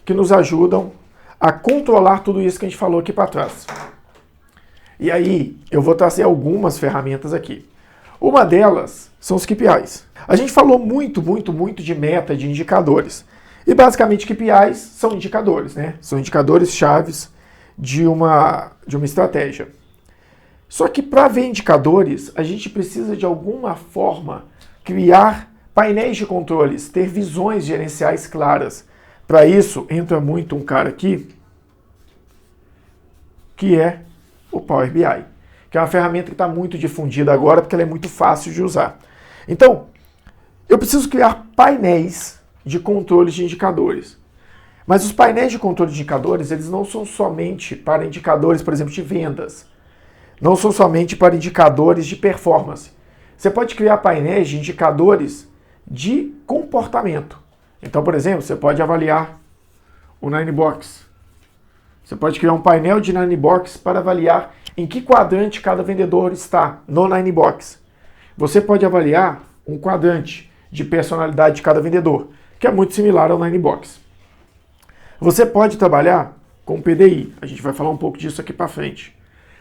que nos ajudam a controlar tudo isso que a gente falou aqui para trás. E aí, eu vou trazer algumas ferramentas aqui. Uma delas são os KPIs. A gente falou muito de meta, de indicadores. E basicamente KPIs são indicadores, né? São indicadores chaves de uma estratégia. Só que para ver indicadores, a gente precisa de alguma forma criar painéis de controles, ter visões gerenciais claras. Para isso, entra muito um cara aqui, que é o Power BI, que é uma ferramenta que está muito difundida agora, porque ela é muito fácil de usar. Então, eu preciso criar painéis de controles de indicadores. Mas os painéis de controle de indicadores, eles não são somente para indicadores, por exemplo, de vendas. Não são somente para indicadores de performance. Você pode criar painéis de indicadores de comportamento. Então, por exemplo, você pode avaliar o Ninebox. Você pode criar um painel de Ninebox para avaliar em que quadrante cada vendedor está no Ninebox. Você pode avaliar um quadrante de personalidade de cada vendedor, que é muito similar ao Ninebox. Você pode trabalhar com PDI, a gente vai falar um pouco disso aqui para frente,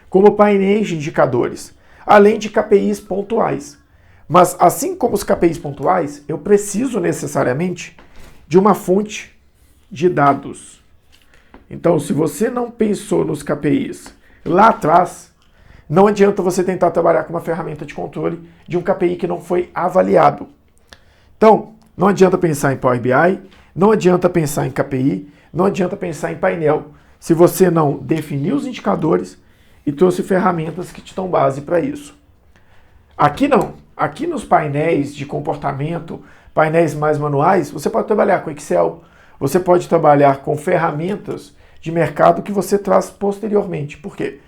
como painéis de indicadores, além de KPIs pontuais. Mas assim como os KPIs pontuais, eu preciso necessariamente de uma fonte de dados. Então, se você não pensou nos KPIs lá atrás, não adianta você tentar trabalhar com uma ferramenta de controle de um KPI que não foi avaliado. Então, não adianta pensar em Power BI, não adianta pensar em KPI, não adianta pensar em painel, se você não definiu os indicadores e trouxe ferramentas que te dão base para isso. Aqui não. Aqui nos painéis de comportamento, painéis mais manuais, você pode trabalhar com Excel, você pode trabalhar com ferramentas de mercado que você traz posteriormente. Por quê?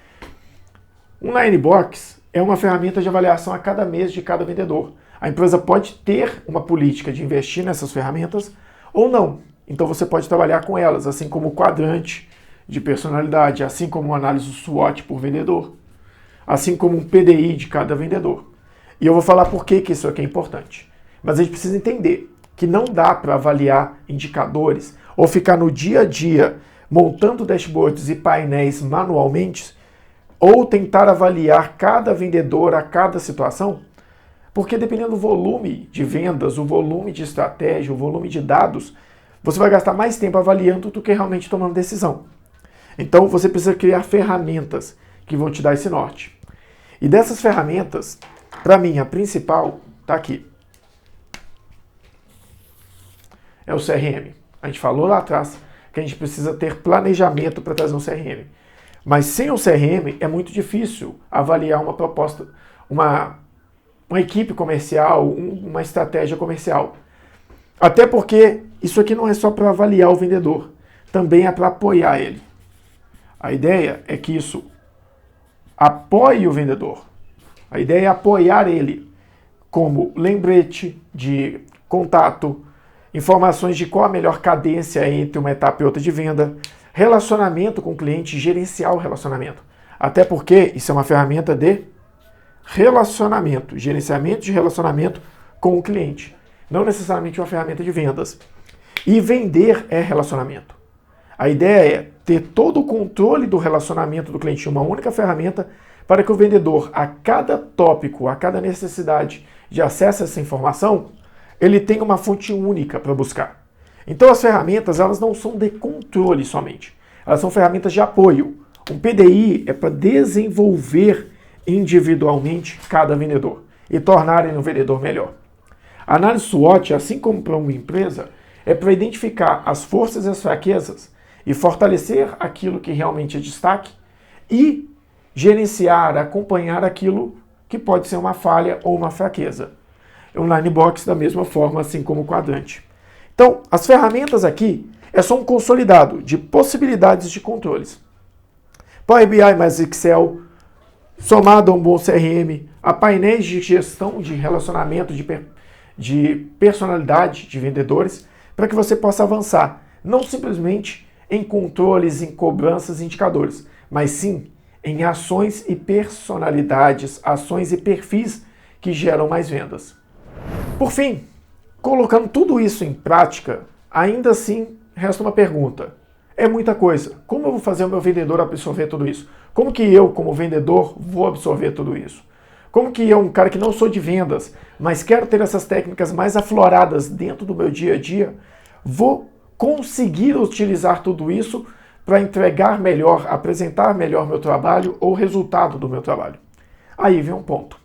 Um Ninebox é uma ferramenta de avaliação a cada mês de cada vendedor. A empresa pode ter uma política de investir nessas ferramentas ou não. Então você pode trabalhar com elas, assim como o quadrante de personalidade, assim como uma análise do SWOT por vendedor, assim como um PDI de cada vendedor. E eu vou falar por que isso aqui é importante. Mas a gente precisa entender que não dá para avaliar indicadores ou ficar no dia a dia montando dashboards e painéis manualmente ou tentar avaliar cada vendedor a cada situação, porque dependendo do volume de vendas, o volume de estratégia, o volume de dados, você vai gastar mais tempo avaliando do que realmente tomando decisão. Então você precisa criar ferramentas que vão te dar esse norte. E dessas ferramentas, para mim, a principal está aqui. É o CRM. A gente falou lá atrás que a gente precisa ter planejamento para trazer um CRM. Mas sem um CRM é muito difícil avaliar uma proposta, uma equipe comercial, uma estratégia comercial. Até porque isso aqui não é só para avaliar o vendedor, também é para apoiar ele. A ideia é que isso apoie o vendedor. A ideia é apoiar ele, como lembrete de contato, informações de qual a melhor cadência entre uma etapa e outra de venda, relacionamento com o cliente, gerenciar o relacionamento. Até porque isso é uma ferramenta de relacionamento, gerenciamento de relacionamento com o cliente. Não necessariamente uma ferramenta de vendas. E vender é relacionamento. A ideia é ter todo o controle do relacionamento do cliente em uma única ferramenta para que o vendedor, a cada tópico, a cada necessidade de acesso a essa informação, ele tenha uma fonte única para buscar. Então as ferramentas, elas não são de controle somente. Elas são ferramentas de apoio. Um PDI é para desenvolver individualmente cada vendedor e tornar ele um vendedor melhor. A análise SWOT, assim como para uma empresa, é para identificar as forças e as fraquezas e fortalecer aquilo que realmente é destaque e gerenciar, acompanhar aquilo que pode ser uma falha ou uma fraqueza. O Linebox da mesma forma, assim como o quadrante. Então, as ferramentas aqui é só um consolidado de possibilidades de controles. Power BI mais Excel, somado a um bom CRM, a painéis de gestão de relacionamento, de personalidade de vendedores, para que você possa avançar, não simplesmente em controles, em cobranças, indicadores, mas sim em ações e personalidades, ações e perfis que geram mais vendas. Por fim, colocando tudo isso em prática, ainda assim resta uma pergunta. É muita coisa. Como eu vou fazer o meu vendedor absorver tudo isso? Como que eu, como vendedor, vou absorver tudo isso? Como que eu, um cara que não sou de vendas, mas quero ter essas técnicas mais afloradas dentro do meu dia a dia, vou conseguir utilizar tudo isso para entregar melhor, apresentar melhor meu trabalho ou resultado do meu trabalho? Aí vem um ponto.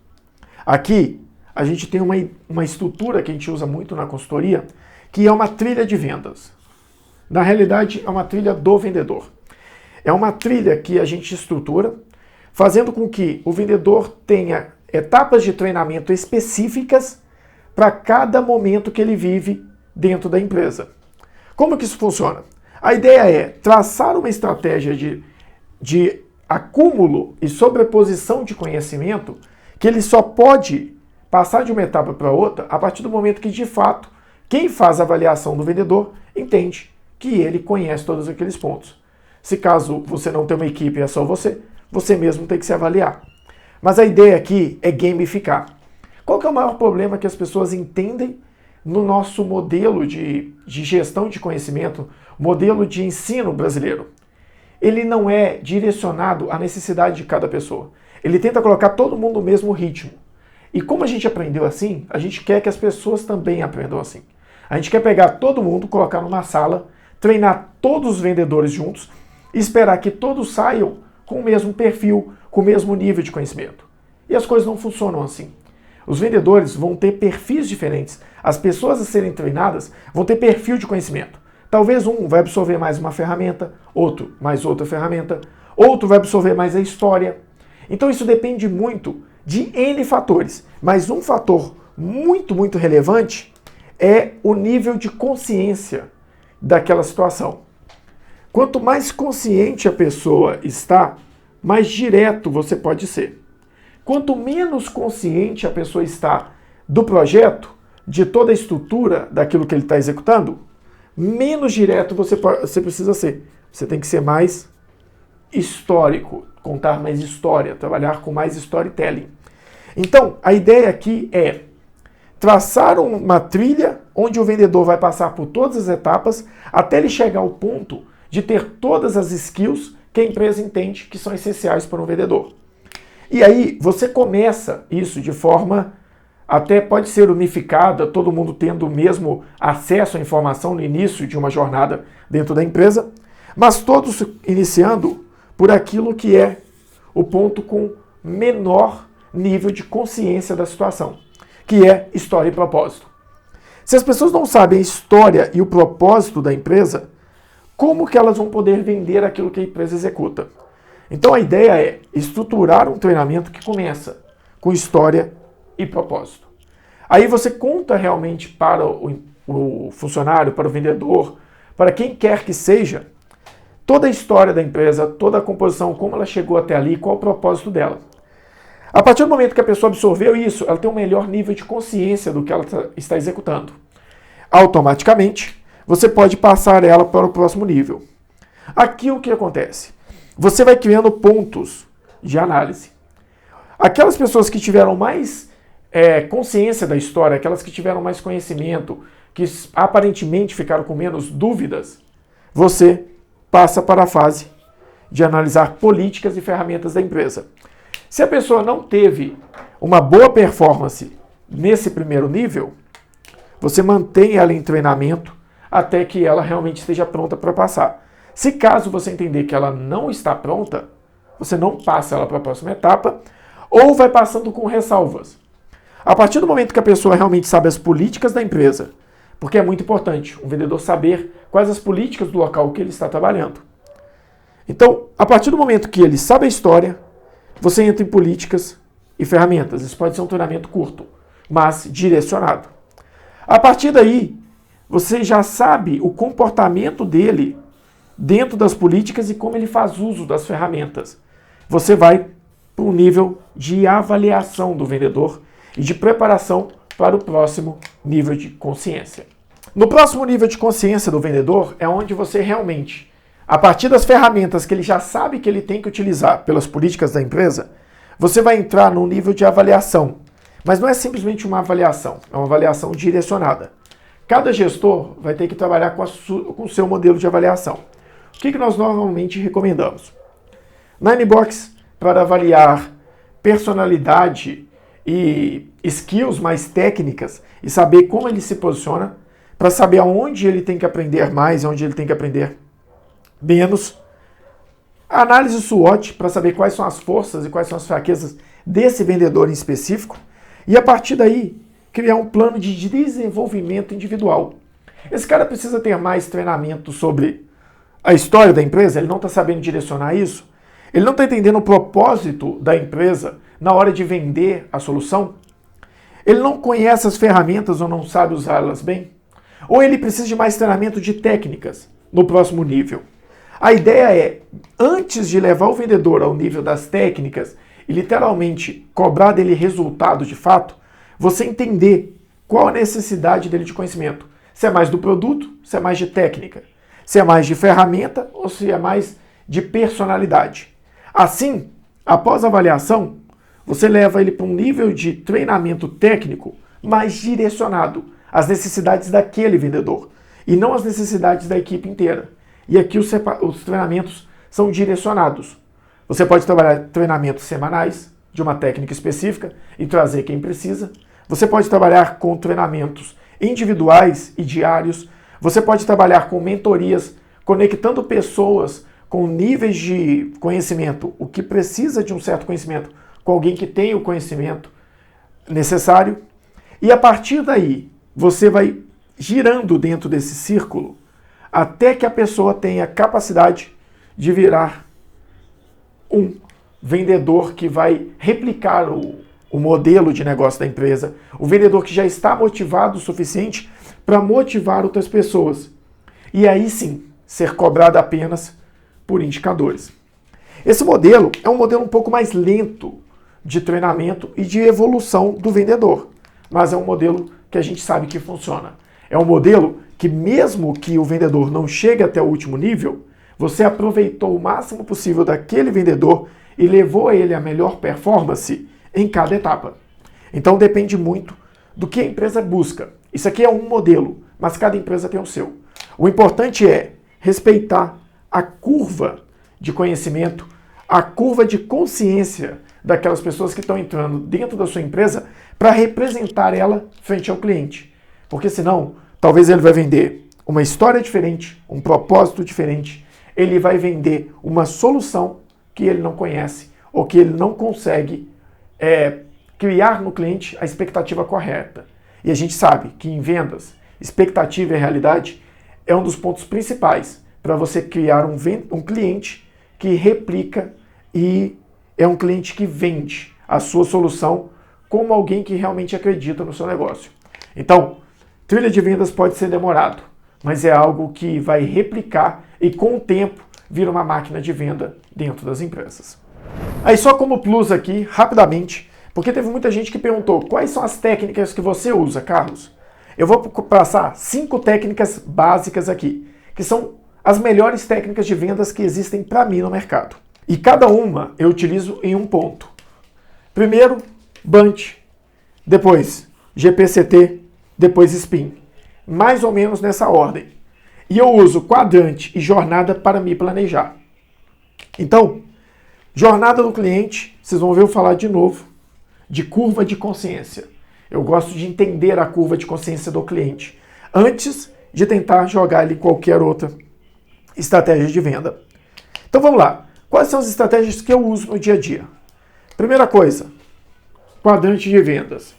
Aqui a gente tem uma estrutura que a gente usa muito na consultoria, que é uma trilha de vendas. Na realidade, é uma trilha do vendedor. É uma trilha que a gente estrutura, fazendo com que o vendedor tenha etapas de treinamento específicas para cada momento que ele vive dentro da empresa. Como que isso funciona? A ideia é traçar uma estratégia de acúmulo e sobreposição de conhecimento que ele só pode passar de uma etapa para outra a partir do momento que, de fato, quem faz a avaliação do vendedor entende que ele conhece todos aqueles pontos. Se caso você não tem uma equipe e é só você mesmo tem que se avaliar. Mas a ideia aqui é gamificar. Qual que é o maior problema que as pessoas entendem no nosso modelo de gestão de conhecimento, modelo de ensino brasileiro? Ele não é direcionado à necessidade de cada pessoa. Ele tenta colocar todo mundo no mesmo ritmo. E como a gente aprendeu assim, a gente quer que as pessoas também aprendam assim. A gente quer pegar todo mundo, colocar numa sala, treinar todos os vendedores juntos e esperar que todos saiam com o mesmo perfil, com o mesmo nível de conhecimento. E as coisas não funcionam assim. Os vendedores vão ter perfis diferentes. As pessoas a serem treinadas vão ter perfil de conhecimento. Talvez um vai absorver mais uma ferramenta, outro mais outra ferramenta, outro vai absorver mais a história. Então isso depende muito de N fatores. Mas um fator muito relevante é o nível de consciência daquela situação. Quanto mais consciente a pessoa está, mais direto você pode ser. Quanto menos consciente a pessoa está do projeto, de toda a estrutura daquilo que ele está executando, menos direto você precisa ser. Você tem que ser mais histórico, contar mais história, trabalhar com mais storytelling. Então, a ideia aqui é traçar uma trilha onde o vendedor vai passar por todas as etapas até ele chegar ao ponto de ter todas as skills que a empresa entende que são essenciais para um vendedor. E aí você começa isso de forma até pode ser unificada, todo mundo tendo o mesmo acesso à informação no início de uma jornada dentro da empresa, mas todos iniciando por aquilo que é o ponto com menor nível de consciência da situação, que é história e propósito. Se as pessoas não sabem a história e o propósito da empresa, como que elas vão poder vender aquilo que a empresa executa. Então a ideia é estruturar um treinamento que começa com história e propósito. Aí você conta realmente para o funcionário, para o vendedor, para quem quer que seja, toda a história da empresa, toda a composição, como ela chegou até ali, qual o propósito dela. A partir do momento que a pessoa absorveu isso, ela tem um melhor nível de consciência do que ela está executando. Automaticamente, você pode passar ela para o próximo nível. Aqui o que acontece? Você vai criando pontos de análise. Aquelas pessoas que tiveram mais consciência da história, aquelas que tiveram mais conhecimento, que aparentemente ficaram com menos dúvidas, você passa para a fase de analisar políticas e ferramentas da empresa. Se a pessoa não teve uma boa performance nesse primeiro nível, você mantém ela em treinamento até que ela realmente esteja pronta para passar. Se caso você entender que ela não está pronta, você não passa ela para a próxima etapa ou vai passando com ressalvas. A partir do momento que a pessoa realmente sabe as políticas da empresa, porque é muito importante um vendedor saber quais as políticas do local que ele está trabalhando. Então, a partir do momento que ele sabe a história, você entra em políticas e ferramentas. Isso pode ser um treinamento curto, mas direcionado. A partir daí, você já sabe o comportamento dele dentro das políticas e como ele faz uso das ferramentas. Você vai para um nível de avaliação do vendedor e de preparação para o próximo nível de consciência. No próximo nível de consciência do vendedor é onde você realmente, a partir das ferramentas que ele já sabe que ele tem que utilizar pelas políticas da empresa, você vai entrar num nível de avaliação. Mas não é simplesmente uma avaliação, é uma avaliação direcionada. Cada gestor vai ter que trabalhar com o seu modelo de avaliação. O que nós normalmente recomendamos? Na Ninebox, para avaliar personalidade e skills mais técnicas e saber como ele se posiciona, para saber aonde ele tem que aprender mais e onde ele tem que aprender menos. A análise SWOT, para saber quais são as forças e quais são as fraquezas desse vendedor em específico. E a partir daí, criar um plano de desenvolvimento individual. Esse cara precisa ter mais treinamento sobre a história da empresa, ele não está sabendo direcionar isso, ele não está entendendo o propósito da empresa na hora de vender a solução, ele não conhece as ferramentas ou não sabe usá-las bem, ou ele precisa de mais treinamento de técnicas no próximo nível. A ideia é, antes de levar o vendedor ao nível das técnicas e literalmente cobrar dele resultado de fato, você entender qual a necessidade dele de conhecimento. Se é mais do produto, se é mais de técnica, se é mais de ferramenta ou se é mais de personalidade. Assim, após a avaliação, você leva ele para um nível de treinamento técnico mais direcionado às necessidades daquele vendedor e não às necessidades da equipe inteira. E aqui os treinamentos são direcionados. Você pode trabalhar treinamentos semanais de uma técnica específica e trazer quem precisa. Você pode trabalhar com treinamentos individuais e diários. Você pode trabalhar com mentorias, conectando pessoas com níveis de conhecimento, o que precisa de um certo conhecimento, com alguém que tem o conhecimento necessário. E a partir daí, você vai girando dentro desse círculo até que a pessoa tenha capacidade de virar um vendedor que vai replicar o modelo de negócio da empresa, o vendedor que já está motivado o suficiente para motivar outras pessoas. E aí sim, ser cobrado apenas por indicadores. Esse modelo é um modelo um pouco mais lento de treinamento e de evolução do vendedor, mas é um modelo que a gente sabe que funciona. É um modelo que mesmo que o vendedor não chegue até o último nível, você aproveitou o máximo possível daquele vendedor e levou ele à melhor performance em cada etapa. Então depende muito do que a empresa busca. Isso aqui é um modelo, mas cada empresa tem o seu. O importante é respeitar a curva de conhecimento, a curva de consciência daquelas pessoas que estão entrando dentro da sua empresa para representar ela frente ao cliente. Porque senão, talvez ele vai vender uma história diferente, um propósito diferente, ele vai vender uma solução que ele não conhece ou que ele não consegue criar no cliente a expectativa correta. E a gente sabe que em vendas, expectativa e realidade é um dos pontos principais para você criar um cliente que replica e é um cliente que vende a sua solução como alguém que realmente acredita no seu negócio. Então, trilha de vendas pode ser demorado, mas é algo que vai replicar e com o tempo vira uma máquina de venda dentro das empresas. Aí só como plus aqui, rapidamente, porque teve muita gente que perguntou quais são as técnicas que você usa, Carlos? Eu vou passar 5 técnicas básicas aqui, que são as melhores técnicas de vendas que existem para mim no mercado. E cada uma eu utilizo em um ponto. Primeiro, Bunch, depois GPCT, depois Spin. Mais ou menos nessa ordem. E eu uso quadrante e jornada para me planejar. Então, jornada do cliente, vocês vão ver eu falar de novo, de curva de consciência. Eu gosto de entender a curva de consciência do cliente, antes de tentar jogar ali qualquer outra estratégia de venda. Então vamos lá. Quais são as estratégias que eu uso no dia a dia? Primeira coisa, quadrante de vendas.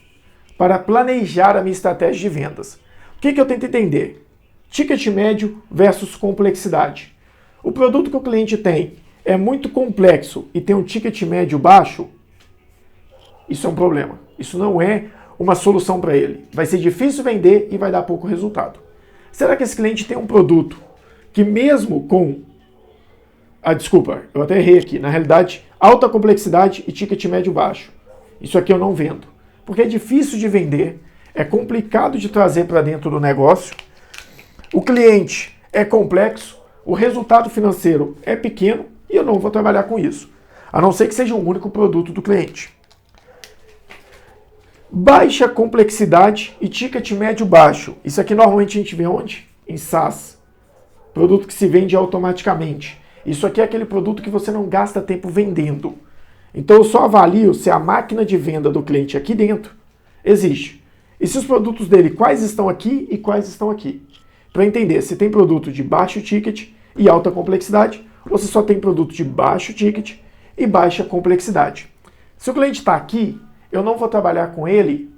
Para planejar a minha estratégia de vendas. O que eu tento entender? Ticket médio versus complexidade. O produto que o cliente tem é muito complexo e tem um ticket médio baixo, isso é um problema. Isso não é uma solução para ele. Vai ser difícil vender e vai dar pouco resultado. Será que esse cliente tem um produto que mesmo com... desculpa, eu até errei aqui. Na realidade, alta complexidade e ticket médio baixo. Isso aqui eu não vendo. Porque é difícil de vender, é complicado de trazer para dentro do negócio. O cliente é complexo, o resultado financeiro é pequeno e eu não vou trabalhar com isso. A não ser que seja um único produto do cliente. Baixa complexidade e ticket médio baixo. Isso aqui normalmente a gente vê onde? Em SaaS. Produto que se vende automaticamente. Isso aqui é aquele produto que você não gasta tempo vendendo. Então eu só avalio se a máquina de venda do cliente aqui dentro existe. E se os produtos dele, quais estão aqui e quais estão aqui. Para entender se tem produto de baixo ticket e alta complexidade, ou se só tem produto de baixo ticket e baixa complexidade. Se o cliente está aqui, eu não vou trabalhar com ele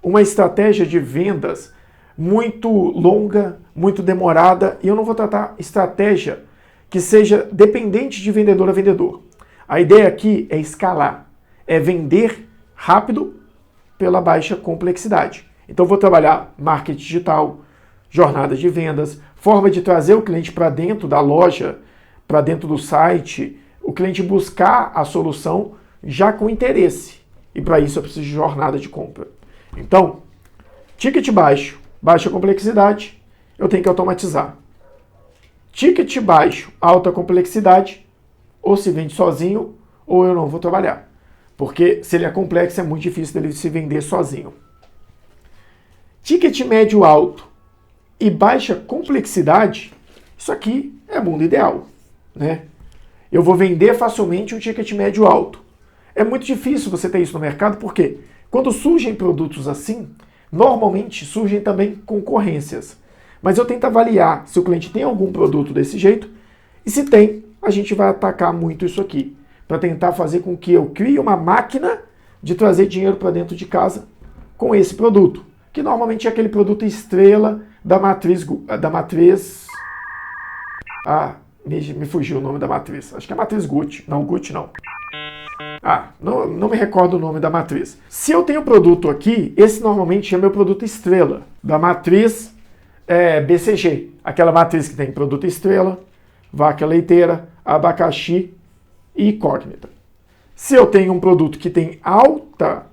uma estratégia de vendas muito longa, muito demorada, e eu não vou tratar estratégia que seja dependente de vendedor a vendedor. A ideia aqui é escalar, é vender rápido pela baixa complexidade. Então eu vou trabalhar marketing digital, jornada de vendas, forma de trazer o cliente para dentro da loja, para dentro do site, o cliente buscar a solução já com interesse. E para isso eu preciso de jornada de compra. Então, ticket baixo, baixa complexidade, eu tenho que automatizar. Ticket baixo, alta complexidade, ou se vende sozinho, ou eu não vou trabalhar. Porque se ele é complexo, é muito difícil dele se vender sozinho. Ticket médio alto e baixa complexidade, isso aqui é mundo ideal, né? Eu vou vender facilmente um ticket médio alto. É muito difícil você ter isso no mercado, porque quando surgem produtos assim, normalmente surgem também concorrências. Mas eu tento avaliar se o cliente tem algum produto desse jeito, e se tem, a gente vai atacar muito isso aqui, para tentar fazer com que eu crie uma máquina de trazer dinheiro para dentro de casa com esse produto, que normalmente é aquele produto estrela da matriz... me fugiu o nome da matriz. Acho que é a matriz Gucci. Não, Gucci não. Não me recordo o nome da matriz. Se eu tenho produto aqui, esse normalmente é meu produto estrela, da matriz BCG. Aquela matriz que tem produto estrela, vaca leiteira, abacaxi e incógnita. Se eu tenho um produto que tem alta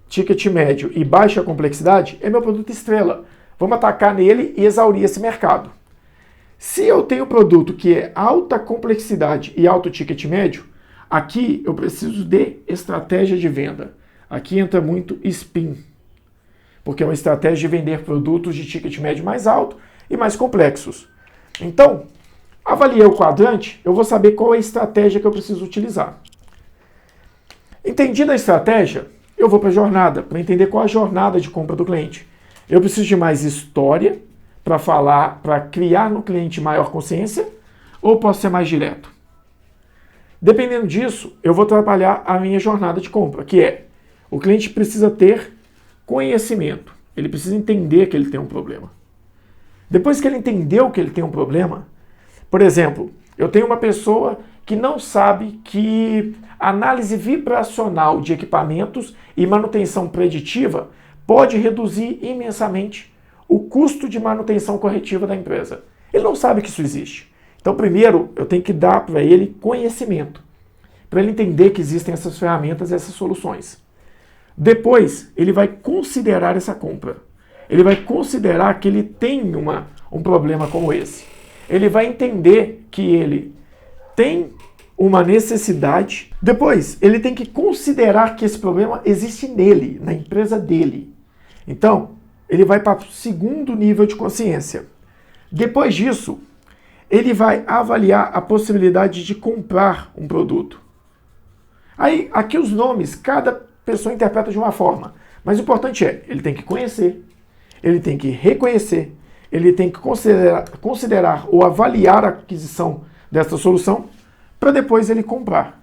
ticket médio e baixa complexidade, é meu produto estrela. Vamos atacar nele e exaurir esse mercado. Se eu tenho um produto que é alta complexidade e alto ticket médio, aqui eu preciso de estratégia de venda. Aqui entra muito Spin, porque é uma estratégia de vender produtos de ticket médio mais alto e mais complexos. Então, avaliei o quadrante, eu vou saber qual é a estratégia que eu preciso utilizar. Entendida a estratégia, eu vou para a jornada, para entender qual é a jornada de compra do cliente. Eu preciso de mais história para falar, para criar no cliente maior consciência, ou posso ser mais direto? Dependendo disso, eu vou trabalhar a minha jornada de compra, que é, o cliente precisa ter conhecimento, ele precisa entender que ele tem um problema. Depois que ele entendeu que ele tem um problema, Por exemplo, eu tenho uma pessoa que não sabe que análise vibracional de equipamentos e manutenção preditiva pode reduzir imensamente o custo de manutenção corretiva da empresa. Ele não sabe que isso existe. Então, primeiro, eu tenho que dar para ele conhecimento, para ele entender que existem essas ferramentas, essas soluções. Depois, ele vai considerar essa compra. Ele vai considerar que ele tem um problema como esse. Ele vai entender que ele tem uma necessidade. Depois, ele tem que considerar que esse problema existe nele, na empresa dele. Então, ele vai para o segundo nível de consciência. Depois disso, ele vai avaliar a possibilidade de comprar um produto. Aí, aqui os nomes, cada pessoa interpreta de uma forma. Mas o importante é, ele tem que conhecer, ele tem que reconhecer, ele tem que considerar ou avaliar a aquisição dessa solução para depois ele comprar.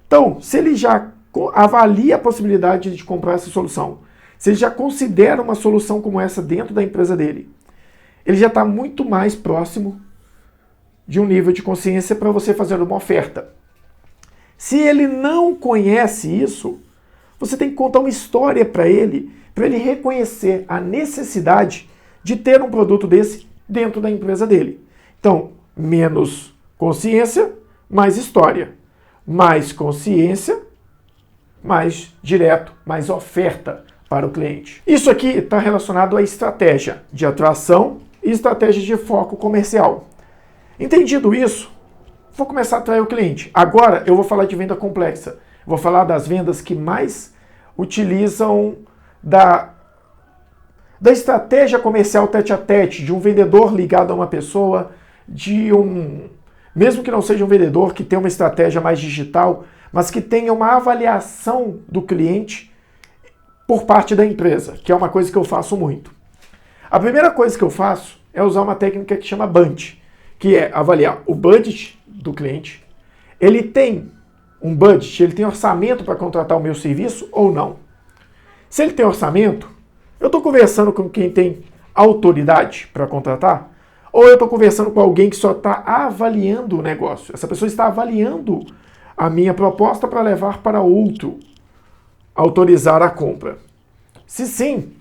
Então, se ele já avalia a possibilidade de comprar essa solução, se ele já considera uma solução como essa dentro da empresa dele, ele já está muito mais próximo de um nível de consciência para você fazer uma oferta. Se ele não conhece isso, você tem que contar uma história para ele reconhecer a necessidade de ter um produto desse dentro da empresa dele. Então, menos consciência, mais história. Mais consciência, mais direto, mais oferta para o cliente. Isso aqui está relacionado à estratégia de atração e estratégia de foco comercial. Entendido isso, vou começar a atrair o cliente. Agora eu vou falar de venda complexa. Vou falar das vendas que mais utilizam da estratégia comercial tete-a-tete, de um vendedor ligado a uma pessoa, mesmo que não seja um vendedor que tenha uma estratégia mais digital, mas que tenha uma avaliação do cliente por parte da empresa, que é uma coisa que eu faço muito. A primeira coisa que eu faço é usar uma técnica que chama BUNT, que é avaliar o budget do cliente. Ele tem um budget, ele tem orçamento para contratar o meu serviço ou não? Se ele tem orçamento, eu estou conversando com quem tem autoridade para contratar? Ou eu estou conversando com alguém que só está avaliando o negócio? Essa pessoa está avaliando a minha proposta para levar para outro autorizar a compra. Se sim,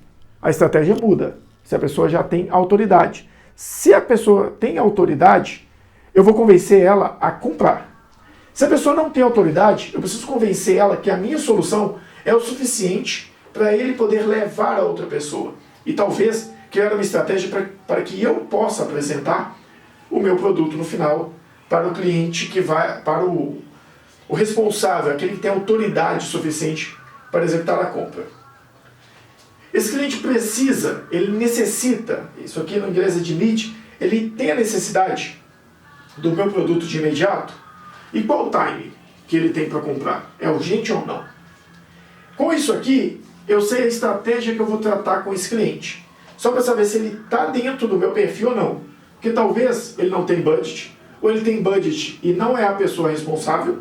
a estratégia muda. Se a pessoa já tem autoridade. Se a pessoa tem autoridade, eu vou convencer ela a comprar. Se a pessoa não tem autoridade, eu preciso convencer ela que a minha solução é o suficiente para ele poder levar a outra pessoa. E talvez criar uma estratégia para que eu possa apresentar o meu produto no final para o cliente que vai, para o responsável, aquele que tem autoridade suficiente para executar a compra. Esse cliente precisa, ele necessita, isso aqui no inglês é de need, ele tem a necessidade do meu produto de imediato. E qual o time que ele tem para comprar? É urgente ou não? Com isso aqui, eu sei a estratégia que eu vou tratar com esse cliente. Só para saber se ele está dentro do meu perfil ou não. Porque talvez ele não tenha budget, ou ele tem budget e não é a pessoa responsável,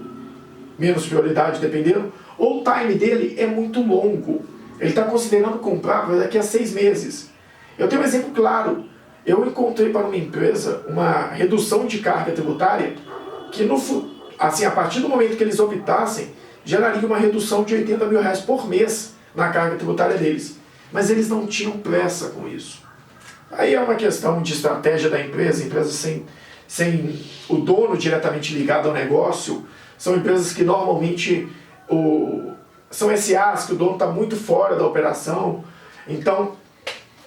menos prioridade dependendo, ou o time dele é muito longo. Ele está considerando comprar para daqui a 6 meses. Eu tenho um exemplo claro. Eu encontrei para uma empresa uma redução de carga tributária que, a partir do momento que eles optassem, geraria uma redução de R$80 mil por mês na carga tributária deles. Mas eles não tinham pressa com isso. Aí é uma questão de estratégia da empresa sem o dono diretamente ligado ao negócio. São empresas que normalmente são SAs, que o dono está muito fora da operação. Então,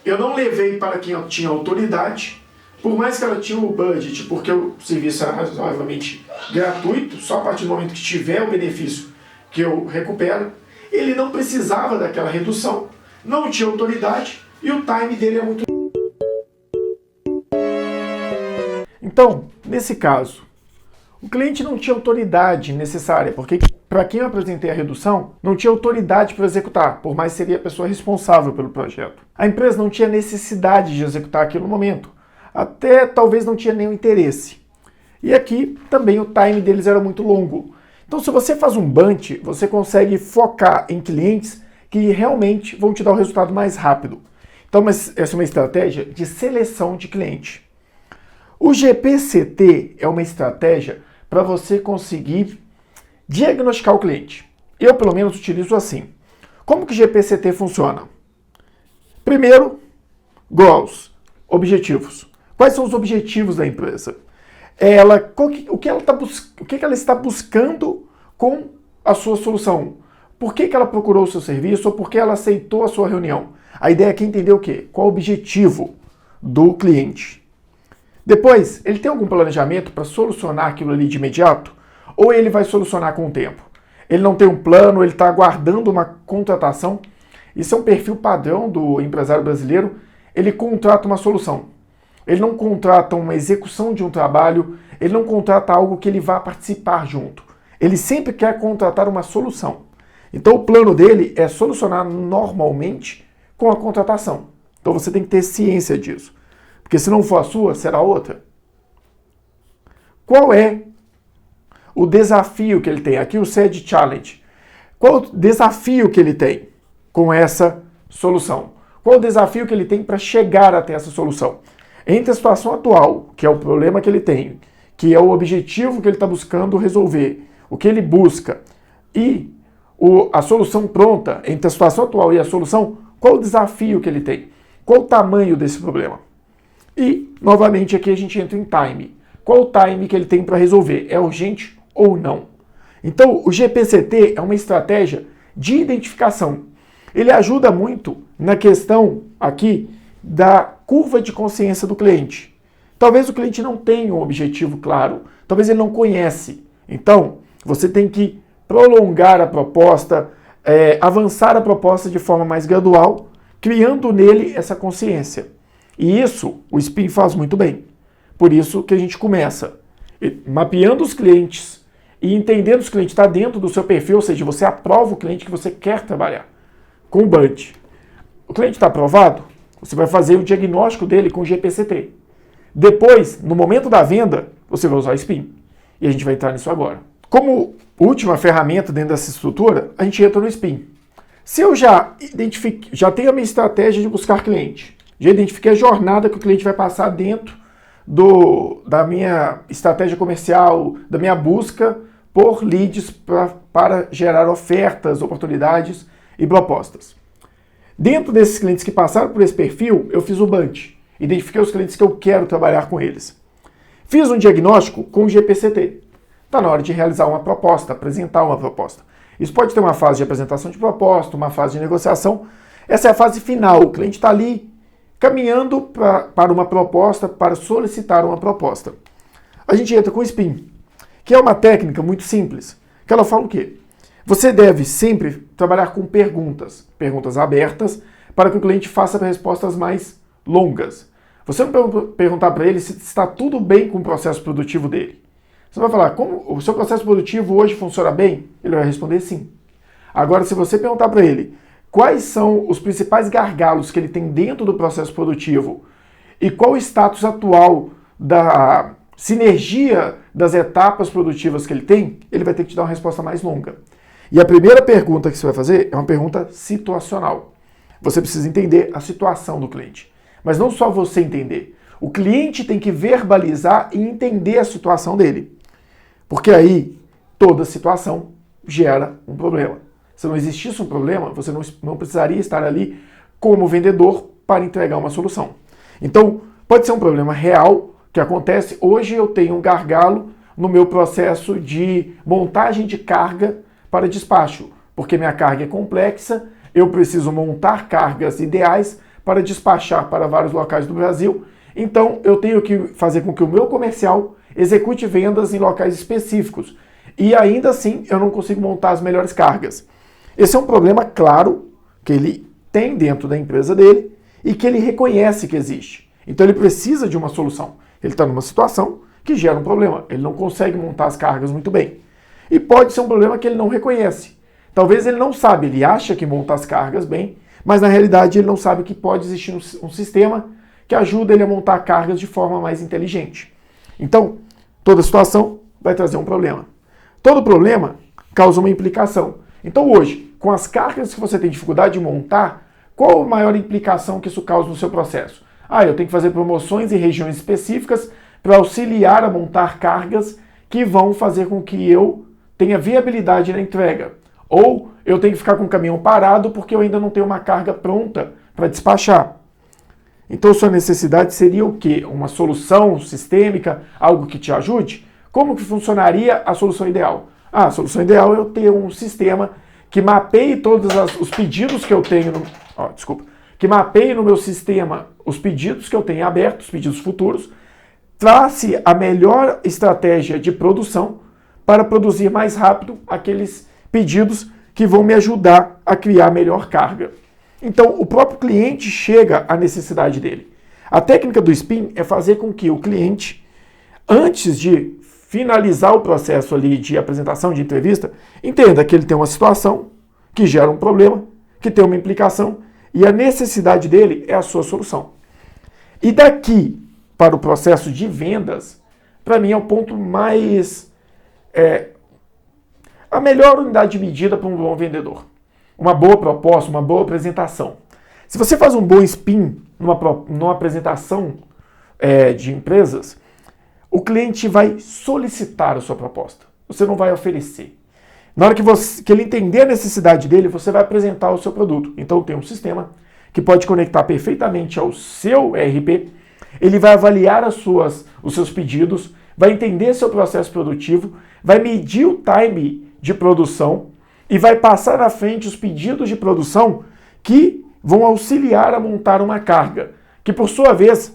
eu não levei para quem tinha autoridade, por mais que ela tinha o budget, porque o serviço era razoavelmente gratuito, só a partir do momento que tiver o benefício que eu recupero, ele não precisava daquela redução, não tinha autoridade e o time dele é muito... Então, nesse caso, o cliente não tinha autoridade necessária, porque para quem eu apresentei a redução, não tinha autoridade para executar, por mais que seria a pessoa responsável pelo projeto. A empresa não tinha necessidade de executar aquilo no momento, até talvez não tinha nenhum interesse. E aqui também o time deles era muito longo. Então, se você faz um bunch, você consegue focar em clientes que realmente vão te dar o resultado mais rápido. Então, essa é uma estratégia de seleção de cliente. O GPCT é uma estratégia para você conseguir diagnosticar o cliente. Eu, pelo menos, utilizo assim. Como que o GPCT funciona? Primeiro, goals, objetivos. Quais são os objetivos da empresa? O que ela está buscando com a sua solução? Por que ela procurou o seu serviço ou por que ela aceitou a sua reunião? A ideia aqui é entender o quê? Qual o objetivo do cliente? Depois, ele tem algum planejamento para solucionar aquilo ali de imediato? Ou ele vai solucionar com o tempo? Ele não tem um plano, ele está aguardando uma contratação. Isso é um perfil padrão do empresário brasileiro. Ele contrata uma solução. Ele não contrata uma execução de um trabalho, ele não contrata algo que ele vá participar junto. Ele sempre quer contratar uma solução. Então o plano dele é solucionar normalmente com a contratação. Então você tem que ter ciência disso. Porque se não for a sua, será outra. Qual é o desafio que ele tem? Aqui o SED Challenge. Qual o desafio que ele tem com essa solução? Qual o desafio que ele tem para chegar até essa solução? Entre a situação atual, que é o problema que ele tem, que é o objetivo que ele está buscando resolver, o que ele busca, e a solução pronta, entre a situação atual e a solução, qual o desafio que ele tem? Qual o tamanho desse problema? E, novamente, aqui a gente entra em time. Qual o time que ele tem para resolver? É urgente ou não? Então, o GPCT é uma estratégia de identificação. Ele ajuda muito na questão aqui da curva de consciência do cliente. Talvez o cliente não tenha um objetivo claro, talvez ele não conhece. Então, você tem que prolongar a proposta, avançar a proposta de forma mais gradual, criando nele essa consciência. E isso o SPIN faz muito bem. Por isso que a gente começa mapeando os clientes e entendendo se o cliente está dentro do seu perfil, ou seja, você aprova o cliente que você quer trabalhar com o budget. O cliente está aprovado? Você vai fazer o diagnóstico dele com o GPCT. Depois, no momento da venda, você vai usar o SPIN. E a gente vai entrar nisso agora. Como última ferramenta dentro dessa estrutura, a gente entra no SPIN. Se eu já tenho a minha estratégia de buscar cliente, já identifiquei a jornada que o cliente vai passar dentro da minha estratégia comercial, da minha busca por leads para gerar ofertas, oportunidades e propostas. Dentro desses clientes que passaram por esse perfil, eu fiz o bunch. Identifiquei os clientes que eu quero trabalhar com eles. Fiz um diagnóstico com o GPCT. Está na hora de realizar uma proposta, apresentar uma proposta. Isso pode ter uma fase de apresentação de proposta, uma fase de negociação. Essa é a fase final. O cliente está ali caminhando para uma proposta, para solicitar uma proposta. A gente entra com o SPIN, que é uma técnica muito simples, que ela fala o quê? Você deve sempre trabalhar com perguntas abertas, para que o cliente faça respostas mais longas. Você não perguntar para ele se está tudo bem com o processo produtivo dele. Você vai falar, como o seu processo produtivo hoje funciona bem? Ele vai responder sim. Agora, se você perguntar para ele quais são os principais gargalos que ele tem dentro do processo produtivo e qual o status atual da sinergia das etapas produtivas que ele tem, ele vai ter que te dar uma resposta mais longa. E a primeira pergunta que você vai fazer é uma pergunta situacional. Você precisa entender a situação do cliente. Mas não só você entender. O cliente tem que verbalizar e entender a situação dele. Porque aí, toda situação gera um problema. Se não existisse um problema, você não precisaria estar ali como vendedor para entregar uma solução. Então, pode ser um problema real que acontece. Hoje eu tenho um gargalo no meu processo de montagem de carga para despacho, porque minha carga é complexa, eu preciso montar cargas ideais para despachar para vários locais do Brasil, então eu tenho que fazer com que o meu comercial execute vendas em locais específicos, e ainda assim eu não consigo montar as melhores cargas. Esse é um problema claro que ele tem dentro da empresa dele e que ele reconhece que existe. Então ele precisa de uma solução. Ele está numa situação que gera um problema, ele não consegue montar as cargas muito bem. E pode ser um problema que ele não reconhece. Talvez ele não sabe, ele acha que monta as cargas bem, mas na realidade ele não sabe que pode existir um sistema que ajuda ele a montar cargas de forma mais inteligente. Então, toda situação vai trazer um problema. Todo problema causa uma implicação. Então hoje, com as cargas que você tem dificuldade de montar, qual a maior implicação que isso causa no seu processo? Eu tenho que fazer promoções em regiões específicas, para auxiliar a montar cargas que vão fazer com que eu tenha viabilidade na entrega. Ou eu tenho que ficar com o caminhão parado porque eu ainda não tenho uma carga pronta para despachar. Então sua necessidade seria o quê? Uma solução sistêmica, algo que te ajude? Como que funcionaria a solução ideal? A solução ideal é eu ter um sistema que mapeie todos os pedidos que eu tenho que mapeie no meu sistema os pedidos que eu tenho abertos, pedidos futuros, trace a melhor estratégia de produção para produzir mais rápido aqueles pedidos que vão me ajudar a criar melhor carga. Então, o próprio cliente chega à necessidade dele. A técnica do spin é fazer com que o cliente, antes de finalizar o processo ali de apresentação, de entrevista, entenda que ele tem uma situação que gera um problema, que tem uma implicação, e a necessidade dele é a sua solução. E daqui para o processo de vendas, para mim é o ponto mais... a melhor unidade de medida para um bom vendedor. Uma boa proposta, uma boa apresentação. Se você faz um bom spin numa apresentação de empresas, o cliente vai solicitar a sua proposta. Você não vai oferecer. Na hora que ele entender a necessidade dele, você vai apresentar o seu produto. Então tem um sistema que pode conectar perfeitamente ao seu ERP, ele vai avaliar os seus pedidos, vai entender seu processo produtivo, vai medir o time de produção e vai passar na frente os pedidos de produção que vão auxiliar a montar uma carga, que por sua vez,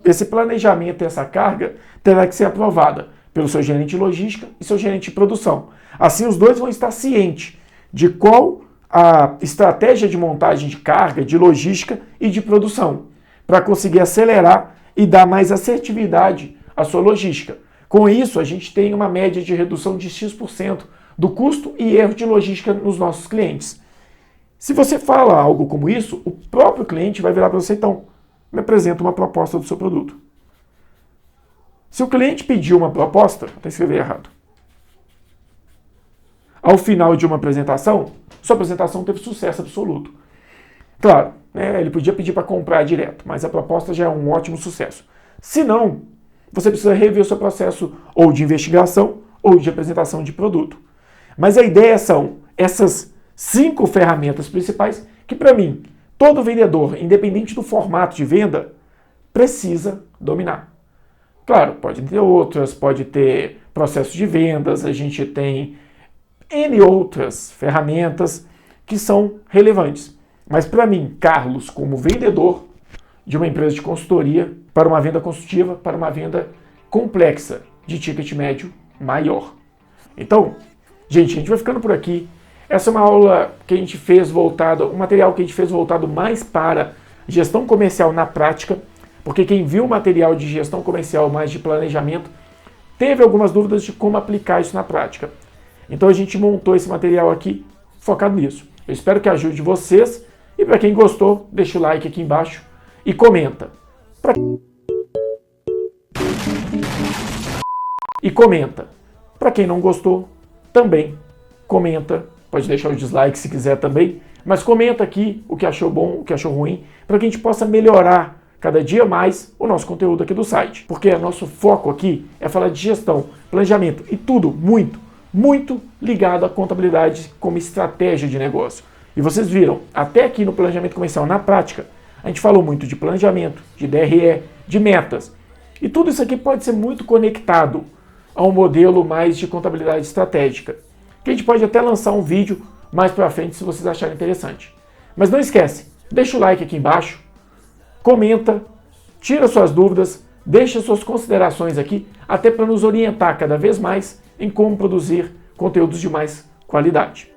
esse planejamento, essa carga, terá que ser aprovada pelo seu gerente de logística e seu gerente de produção. Assim, os dois vão estar cientes de qual a estratégia de montagem de carga, de logística e de produção, para conseguir acelerar e dar mais assertividade à sua logística. Com isso, a gente tem uma média de redução de X% do custo e erro de logística nos nossos clientes. Se você fala algo como isso, o próprio cliente vai virar para você, então, me apresenta uma proposta do seu produto. Se o cliente pediu uma proposta, até escrever errado, ao final de uma apresentação, sua apresentação teve sucesso absoluto. Claro, ele podia pedir para comprar direto, mas a proposta já é um ótimo sucesso. Se não, você precisa rever o seu processo ou de investigação ou de apresentação de produto. Mas a ideia são essas 5 ferramentas principais que, para mim, todo vendedor, independente do formato de venda, precisa dominar. Claro, pode ter outras, pode ter processo de vendas, a gente tem N outras ferramentas que são relevantes. Mas para mim, Carlos, como vendedor de uma empresa de consultoria, para uma venda consultiva, para uma venda complexa, de ticket médio maior. Então, gente, a gente vai ficando por aqui. Essa é uma aula que a gente fez voltado, um material que a gente fez voltado mais para gestão comercial na prática, porque quem viu o material de gestão comercial mais de planejamento teve algumas dúvidas de como aplicar isso na prática. Então a gente montou esse material aqui focado nisso. Eu espero que ajude vocês e para quem gostou, deixa o like aqui embaixo e comenta. Para quem não gostou, também comenta. Pode deixar o dislike se quiser também, mas comenta aqui o que achou bom, o que achou ruim, para que a gente possa melhorar cada dia mais o nosso conteúdo aqui do site. Porque nosso foco aqui é falar de gestão, planejamento e tudo muito ligado à contabilidade como estratégia de negócio. E vocês viram, até aqui no planejamento comercial, na prática, a gente falou muito de planejamento, de DRE, de metas. E tudo isso aqui pode ser muito conectado a um modelo mais de contabilidade estratégica, que a gente pode até lançar um vídeo mais para frente se vocês acharem interessante. Mas não esquece, deixa o like aqui embaixo, comenta, tira suas dúvidas, deixa suas considerações aqui, até para nos orientar cada vez mais em como produzir conteúdos de mais qualidade.